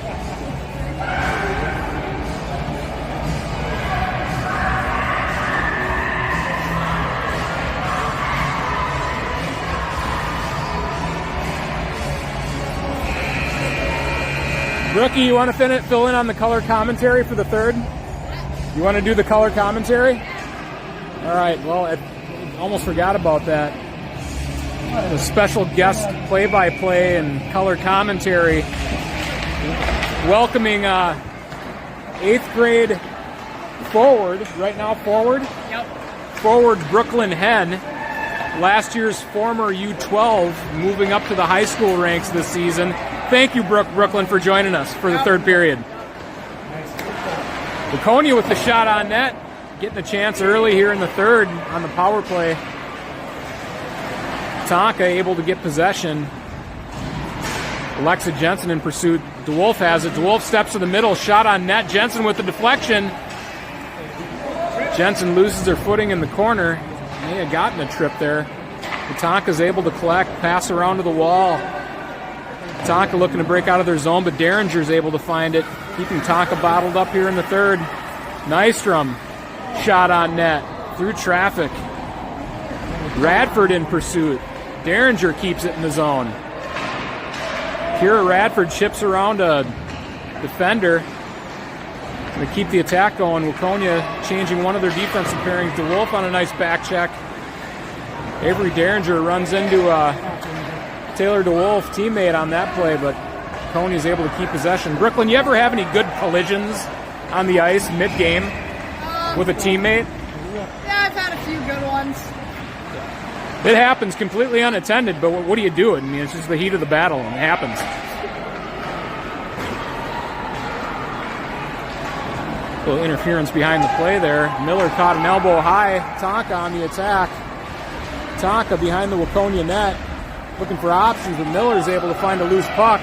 Brookie, you want to fill in on the color commentary for the third? You want to do the color commentary? All right, well, I almost forgot about that. The special guest play-by-play and color commentary welcoming 8th grade forward, right now forward? Yep. Forward Brooklyn Hen, last year's former U12, moving up to the high school ranks this season. Thank you, Brooklyn, for joining us for the third period. Waconia with the shot on net, getting a chance early here in the third on the power play. Tonka able to get possession. Alexa Jensen in pursuit. DeWolf has it. DeWolf steps to the middle, shot on net. Jensen with the deflection. Jensen loses her footing in the corner. May have gotten a trip there. Tonka's able to collect, pass around to the wall. Tonka looking to break out of their zone, but Derringer's able to find it, keeping Tonka bottled up here in the third. Nystrom, shot on net, through traffic. Radford in pursuit. Derringer keeps it in the zone. Kira Radford chips around a defender to keep the attack going. Waconia changing one of their defensive pairings. DeWolf on a nice back check. Avery Derringer runs into Taylor DeWolf, teammate on that play, but Waconia's able to keep possession. Brooklyn, you ever have any good collisions on the ice mid-game with a teammate? Yeah, I've had a few good ones. It happens completely unattended, but what do you do? I mean, it's just the heat of the battle, and it happens. A little interference behind the play there. Miller caught an elbow high. Tonka on the attack. Tonka behind the Waconia net, looking for options, but Miller's able to find a loose puck.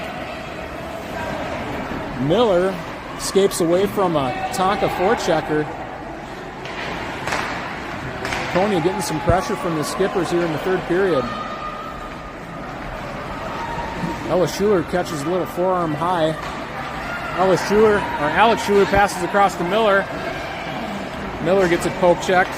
Miller escapes away from a Tonka forechecker. Waconia getting some pressure from the skippers here in the third period. Ella Schuler catches a little forearm high. Alex Schuler passes across to Miller. Miller gets it poke checked.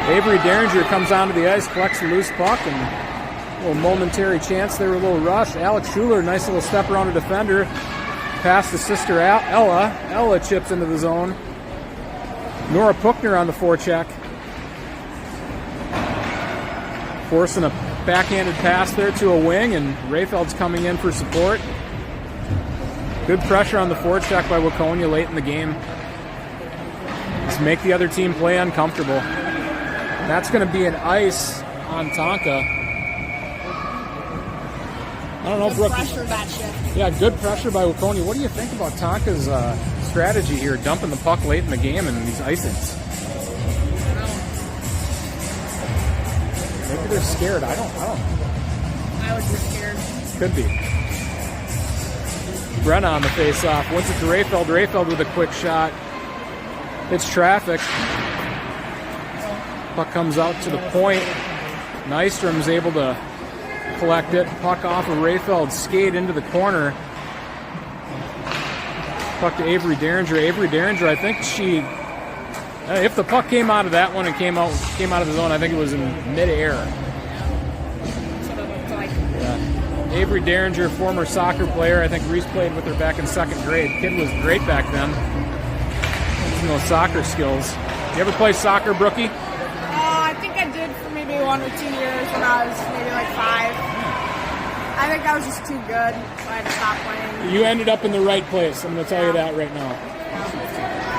Avery Derringer comes onto the ice, collects the loose puck, and a little momentary chance there, a little rush. Alex Schuler, nice little step around a defender. Pass to sister Ella. Ella chips into the zone. Nora Puchner on the forecheck. Forcing a backhanded pass there to a wing, and Rayfeld's coming in for support. Good pressure on the forecheck by Waconia late in the game. Just make the other team play uncomfortable. And that's going to be an ice on Tonka. I don't know, Brooke. Pressure that shift. Yeah, good pressure by Waconia. What do you think about Tonka's strategy here, dumping the puck late in the game and these icings? Maybe they're scared. I don't know. I would be scared. Could be. Brenna on the face-off. Wins it to Rayfeld. Rayfeld with a quick shot. Hits traffic. Puck comes out to the point. Nystrom's able to collect it. Puck off of Rayfeld's skate into the corner. Puck to Avery Derringer. Avery Derringer, I think she... if the puck came out of that one and came out of the zone, I think it was in midair. That's what it looked like. Yeah. Avery Derringer, former soccer player. I think Reese played with her back in second grade. Kid was great back then. You know, soccer skills. You ever play soccer, Brookie? I think I did for maybe 1 or 2 years when I was maybe like 5. I think I was just too good, so I had to stop playing. You ended up in the right place. I'm going to tell you that right now.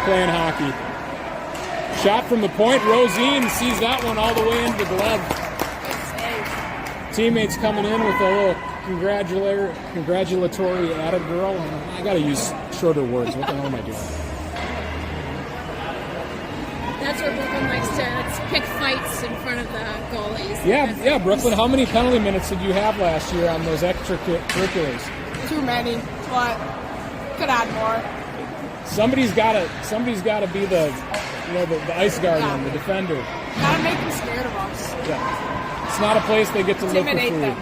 Playing hockey. Shot from the point. Rosine sees that one all the way into the glove. Teammates coming in with a little congratulatory atta girl. I got to use shorter words. What the hell am I doing? That's where Brooklyn likes to pick fights in front of the goalies. Yeah, Brooklyn. How many penalty minutes did you have last year on those extracurriculars? Too many, but could add more. Somebody's got to be the ice guardian, the defender. Gotta make them scared of us. Yeah, it's not a place they get to look for Intimidate food. them.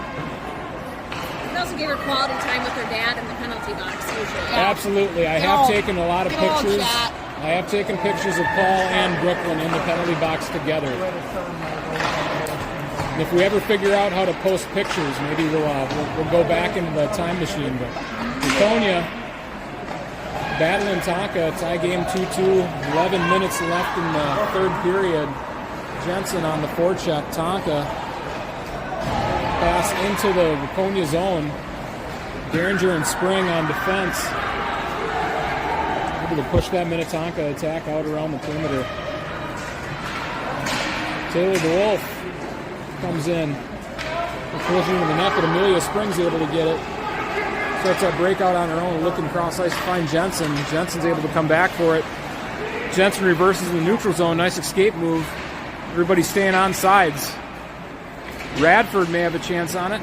They also give her quality time with her dad in the penalty box usually. Absolutely. I have taken a lot of Good old pictures. chat. I have taken pictures of Paul and Brooklyn in the penalty box together. And if we ever figure out how to post pictures, maybe we'll go back into the time machine. But Waconia battling Tonka, tie game 2-2, 11 minutes left in the third period. Jensen on the forecheck. Tonka pass into the Waconia zone. Derringer and Spring on defense. Able to push that Minnetonka attack out around the perimeter. Taylor DeWolf comes in. Collision into the net, but Amelia Springs able to get it. Starts that breakout on her own, looking cross ice to find Jensen. Jensen's able to come back for it. Jensen reverses in the neutral zone. Nice escape move. Everybody staying on sides. Radford may have a chance on it.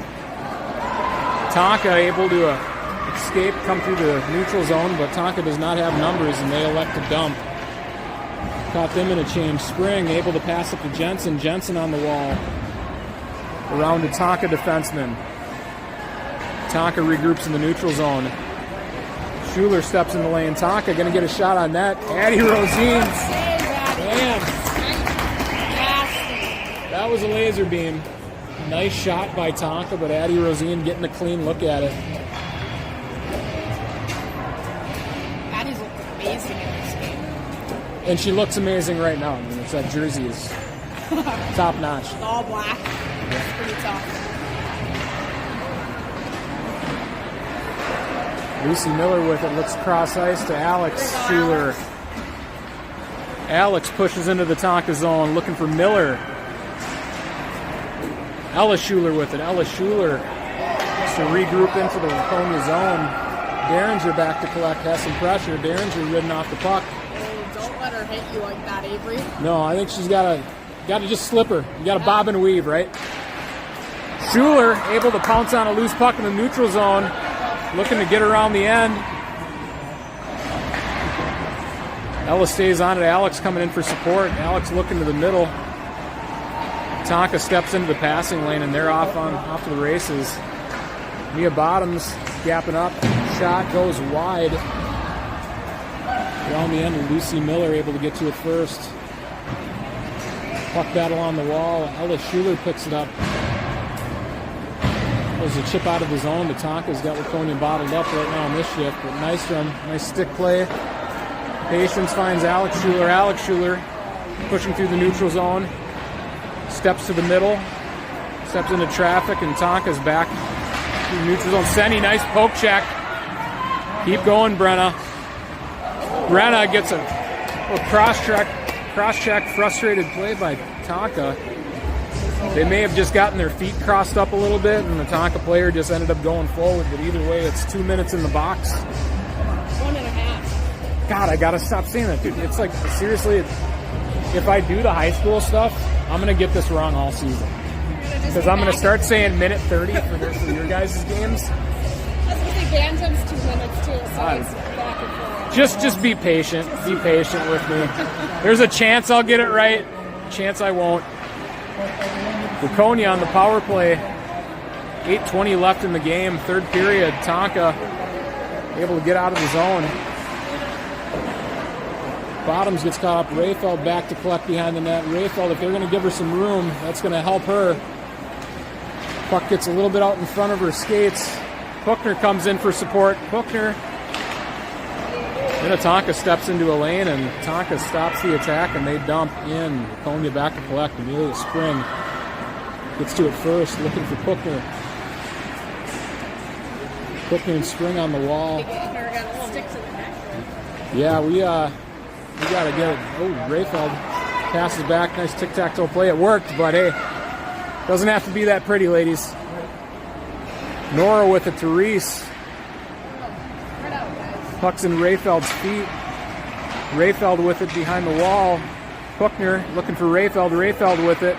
Tonka able to escape, come through the neutral zone, but Tonka does not have numbers, and they elect to dump. Caught them in a change. Spring able to pass it to Jensen. Jensen on the wall. Around the Tonka defenseman. Tonka regroups in the neutral zone. Schuler steps in the lane. Tonka going to get a shot on net. Addie Rosine. Man. That was a laser beam. Nice shot by Tonka, but Addie Rosine getting a clean look at it. Addie's looked amazing in this game. And she looks amazing right now. I mean, it's that jersey is top notch. It's all black. It's pretty tough. Lucy Miller with it, looks cross ice to Alex Schuler. Alex pushes into the Tonka zone, looking for Miller. Ella Schuler with it. Ella Schuler just to regroup into the Waconia zone. Derringer back to collect, has some pressure. Derringer ridden off the puck. Oh, don't let her hit you like that, Avery. No, I think she's got to just slip her. You got to bob and weave, right? Schuler able to pounce on a loose puck in the neutral zone. Looking to get around the end. Ella stays on it. Alex coming in for support. Alex looking to the middle. Tonka steps into the passing lane, and they're off to the races. Mia Bottoms gapping up. Shot goes wide. Around the end, Lucy Miller able to get to it first. Puck battle on the wall. Ella Schuler picks it up. There's a chip out of the zone. The Tonka's got Waconia bottled up right now on this shift. But Nystrom, nice stick play. Patience finds Alex Schuler. Alex Schuler pushing through the neutral zone. Steps to the middle. Steps into traffic, and Tonka's back through the neutral zone. Senny, nice poke check. Keep going, Brenna. Brenna gets a cross-check, frustrated play by Tonka. They may have just gotten their feet crossed up a little bit, and the Tonka player just ended up going forward. But either way, it's 2 minutes in the box. 1.5. God, I gotta stop saying that, dude. It's like, seriously, if I do the high school stuff, I'm gonna get this wrong all season. Because I'm gonna start saying minute 30 for your guys' games. I was gonna say Bantam's 2 minutes too, so it's back and forth. Just be patient. Be patient with me. There's a chance I'll get it right. Chance I won't. Waconia on the power play. 8:20 left in the game. Third period. Tonka able to get out of the zone. Bottoms gets caught up. Rayfeld back to collect behind the net. Rayfeld, if they're going to give her some room, that's going to help her. Puck gets a little bit out in front of her skates. Hookner comes in for support. Hookner. Minnetonka steps into a lane, and Tonka stops the attack, and they dump in. Waconia back to collect. Amelia Spring gets to it first, looking for Hookner. Hookner and Spring on the wall. Yeah, we got to get it. Oh, Rayfeld passes back. Nice tic-tac-toe play. It worked, but hey, doesn't have to be that pretty, ladies. Nora with it to Reese. Puck's in Rayfeld's feet. Rayfeld with it behind the wall. Hookner looking for Rayfeld. Rayfeld with it.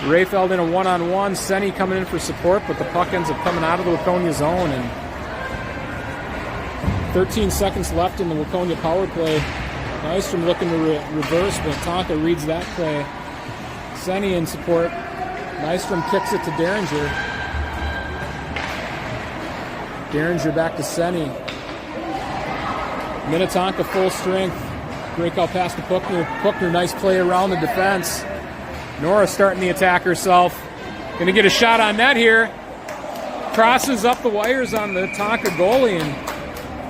Rayfeld in a one-on-one. Senny coming in for support, but the puck ends up coming out of the Waconia zone. And 13 seconds left in the Waconia power play. Nystrom looking to reverse, but Tonka reads that play. Senny in support. Nystrom kicks it to Derringer. Derringer back to Senny. Minnetonka full strength. Breakout pass to Puckner. Puckner, nice play around the defense. Nora starting the attack herself. Gonna get a shot on net here. Crosses up the wires on the Tonka goalie, and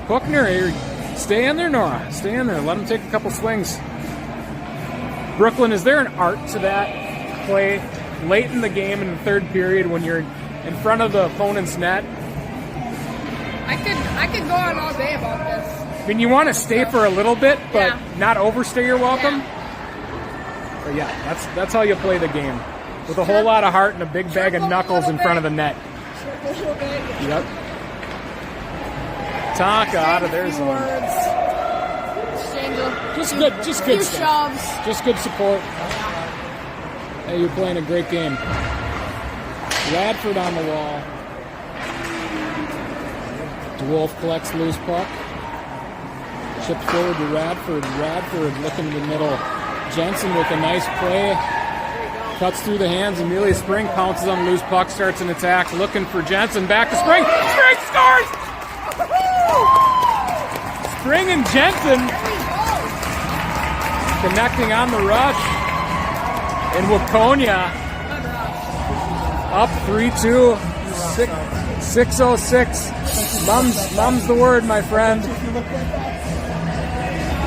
Puckner, stay in there, Nora. Stay in there. Let him take a couple swings. Brooklyn, is there an art to that play late in the game in the third period when you're in front of the opponent's net? I could go on all day about this. I mean, you want to stay for a little bit, but not overstay your welcome. But yeah, that's how you play the game. With a whole lot of heart and a big bag of knuckles in front of the net. Yep. Tonka out of their zone. Just good stuff. Just good support. Hey, you're playing a great game. Radford on the wall. DeWolf collects loose puck. Chipped forward to Radford. Radford looking to the middle. Jensen with a nice play. Cuts through the hands. Amelia Spring pounces on the loose puck. Starts an attack. Looking for Jensen. Back to Spring. Spring scores! Spring and Jensen connecting on the rush. And Waconia up 3-2. 6:06. Mum's the word, my friend.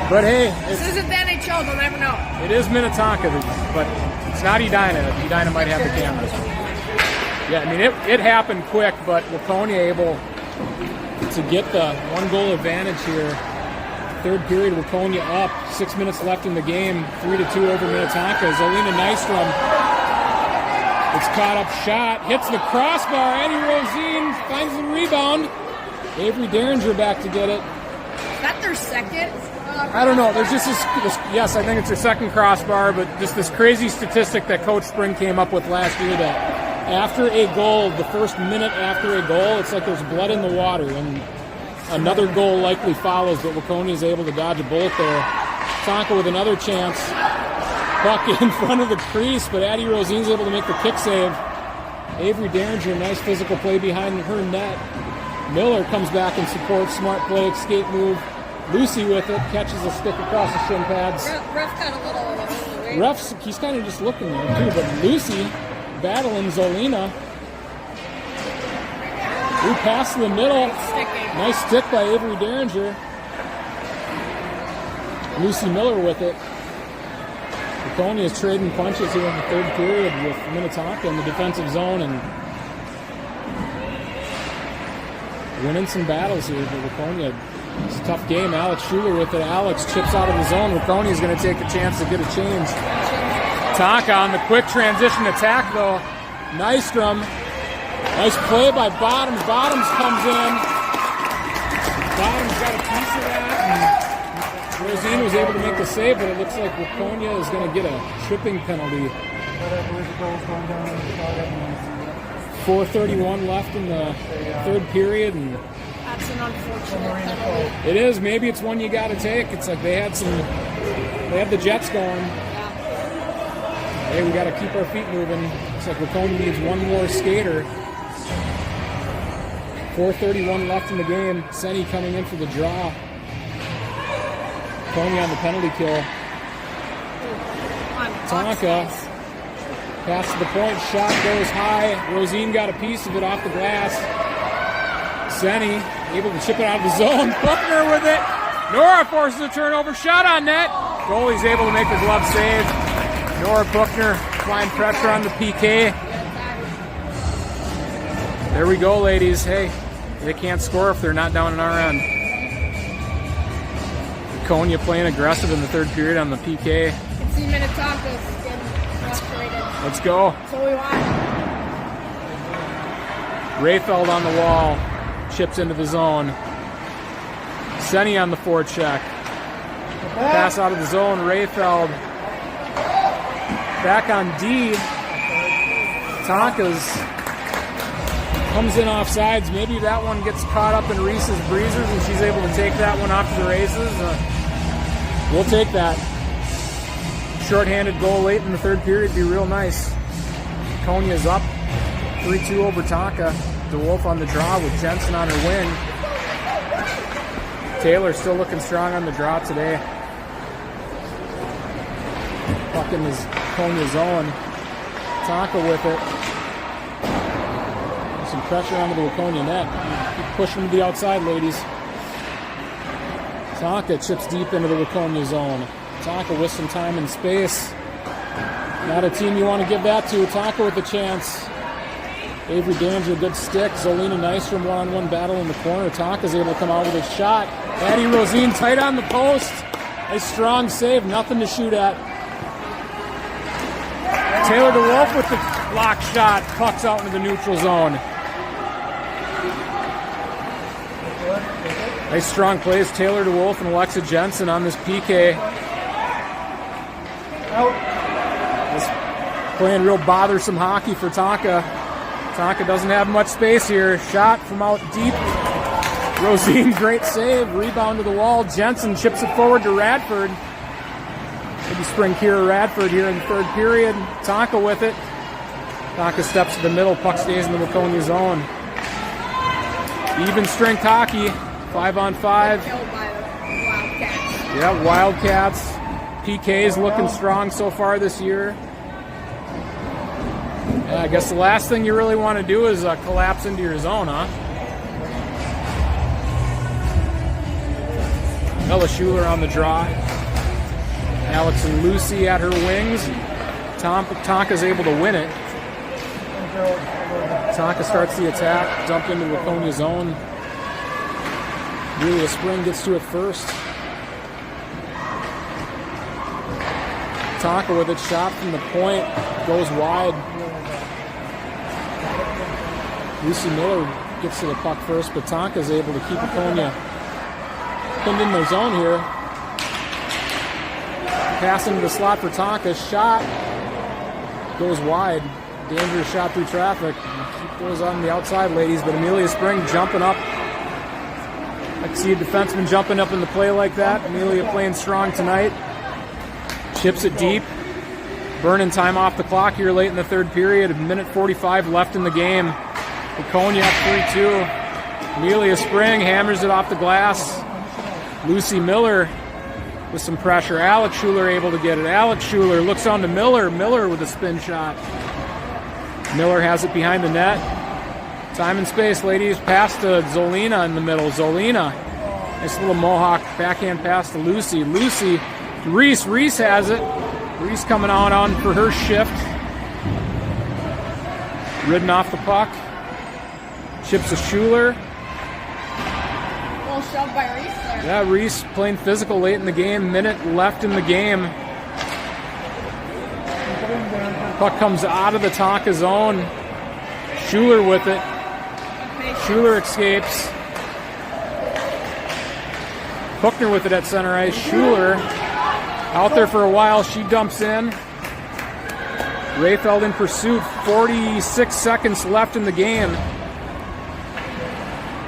But hey, this isn't the NHL. They'll never know. It is Minnetonka, but it's not Edina. Edina might have the cameras. Yeah, I mean it happened quick, but Waconia able to get the 1-goal advantage here. Third period, Waconia up. 6 minutes left in the game. 3-2 over Minnetonka. Zolina Nystrom. It's caught up shot. Hits the crossbar. Eddie Rosine finds the rebound. Avery Derringer back to get it. Is that their second? I don't know. There's just this, yes, I think it's their second crossbar, but just this crazy statistic that Coach Spring came up with last year that after a goal, the first minute after a goal, it's like there's blood in the water. And Another goal likely follows, but Waconia is able to dodge a bullet there. Tonka with another chance. Puck in front of the crease, but Addie Rosine's able to make the kick save. Avery Derringer, nice physical play behind her net. Miller comes back and supports, smart play, escape move. Lucy with it, catches a stick across the shin pads. Ref got a little away. Ref's, he's kind of just looking there too, but Lucy battling Zolina. We pass in the middle. Nice stick by Avery Derringer. Lucy Miller with it. Waconia is trading punches here in the third period with Minnetonka in the defensive zone and winning some battles here for Waconia. It's a tough game. Alex Schuler with it. Alex chips out of the zone. Waconia is going to take a chance to get a change. Tonka on the quick transition attack though. Nystrom. Nice play by Bottoms. Bottoms comes in. Bottoms got a piece of that. And Rosine was able to make the save, but it looks like Waconia is going to get a tripping penalty. 4:31 left in the third period, and That's an unfortunate penalty. it is. Maybe it's one you got to take. It's like they had the Jets going. Hey, we got to keep our feet moving. It's like Waconia needs one more skater. 4:31 left in the game. Senny coming in for the draw. Waconia on the penalty kill. Tonka. Pass to the point. Shot goes high. Rosine got a piece of it off the glass. Senny able to chip it out of the zone. Buckner with it. Nora forces a turnover. Shot on net. Goalie's able to make the glove save. Nora Buckner applying pressure on the PK. There we go, ladies. Hey, they can't score if they're not down in our end. Waconia playing aggressive in the third period on the PK. You can see Minnetonka's getting frustrated. Let's go. That's what we want. Rayfeld on the wall. Chips into the zone. Senny on the forecheck. Pass out of the zone. Rayfeld. Back on D. Tonka's comes in off sides. Maybe that one gets caught up in Reese's breezers and she's able to take that one off to the races. We'll take that. Short-handed goal late in the third period would be real nice. Waconia's up 3-2 over Tonka. DeWolf on the draw with Jensen on her wing. Taylor still looking strong on the draw today. Puck in his Waconia zone. Tonka with it. Some pressure onto the Waconia net. Keep pushing to the outside, ladies. Tonka chips deep into the Waconia zone. Tonka with some time and space. Not a team you want to give that to. Tonka with a chance. Avery Danger, good stick. Zolina Nystrom one-on-one battle in the corner. Tonka's able to come out with a shot. Addie Rosine tight on the post. A strong save, nothing to shoot at. Taylor DeWolf with the block shot. Puck's out into the neutral zone. Nice strong plays. Taylor DeWolf and Alexa Jensen on this PK. Just playing real bothersome hockey for Tonka. Tonka doesn't have much space here. Shot from out deep. Rosine, great save. Rebound to the wall. Jensen chips it forward to Radford. Maybe spring Kira Radford here in the third period. Tonka with it. Tonka steps to the middle. Puck stays in the Waconia zone. Even strength hockey. 5-on-5. Killed by the Wildcats. Yeah, Wildcats. PK's looking strong so far this year. Yeah, I guess the last thing you really want to do is collapse into your zone, huh? Ella Schuler on the draw. Alex and Lucy at her wings. Tonka's able to win it. Tonka starts the attack, dump into Waconia zone. Julia Spring gets to it first. Tonka with it, shot from the point, goes wide. Lucy Miller gets to the puck first, but Tonka's able to keep Waconia pinned in their zone here. Pass into the slot for Tonka. Shot goes wide. Dangerous shot through traffic. Keep those on the outside, ladies. But Amelia Spring jumping up. I can see a defenseman jumping up in the play like that. Amelia playing strong tonight. Chips it deep. Burning time off the clock here late in the third period. A minute 45 left in the game. Waconia up 3-2. Amelia Spring hammers it off the glass. Lucy Miller with some pressure. Alex Schuler able to get it. Alex Schuler looks on to Miller. Miller with a spin shot. Miller has it behind the net. Time and space, ladies. Pass to Zolina in the middle. Zolina. Nice little Mohawk backhand pass to Lucy. Lucy. Reese. Reese has it. Reese coming on for her shift. Ridden off the puck. Chips to Schuler. A little shoved by Reese there. Yeah, Reese playing physical late in the game. Minute left in the game. Puck comes out of the Tonka zone. Schuler with it. Schuler escapes. Puckner with it at center ice. Schuler out there for a while. She dumps in. Rayfeld in pursuit. 46 seconds left in the game.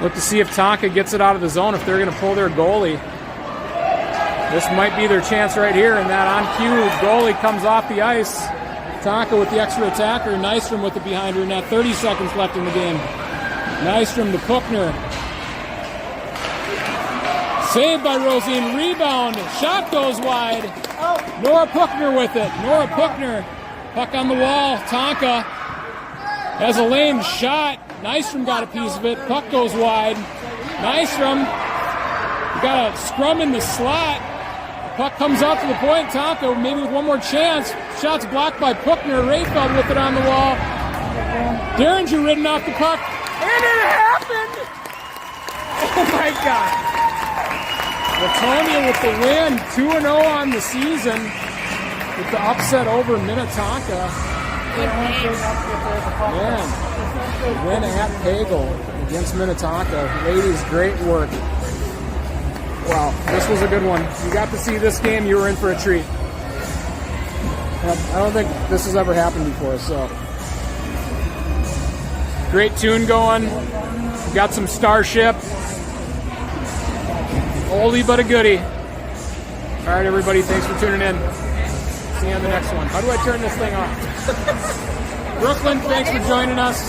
Look to see if Tonka gets it out of the zone, if they're going to pull their goalie. This might be their chance right here, and that on cue goalie comes off the ice. Tonka with the extra attacker. Nystrom with it behind her. Now 30 seconds left in the game. Nystrom to Puckner. Saved by Rosine. Rebound. Shot goes wide. Nora Puckner with it. Nora Puckner. Puck on the wall. Tonka has a lane shot. Nystrom got a piece of it. Puck goes wide. Nystrom got a scrum in the slot. Puck comes out to the point. Tonka maybe with one more chance. Shot's blocked by Puckner. Rayfeld with it on the wall. Derringer ridden off the puck. And it happened! Oh my God. Waconia with the win. 2-0 on the season. With the upset over Minnetonka. Man, win at Pagel against Minnetonka. Ladies, great work. Wow, this was a good one. You got to see this game, you were in for a treat. I don't think this has ever happened before, so. Great tune going. Got some Starship. Oldie but a goodie. All right, everybody, thanks for tuning in. See you on the next one. How do I turn this thing off? Brooklyn, thanks for joining us.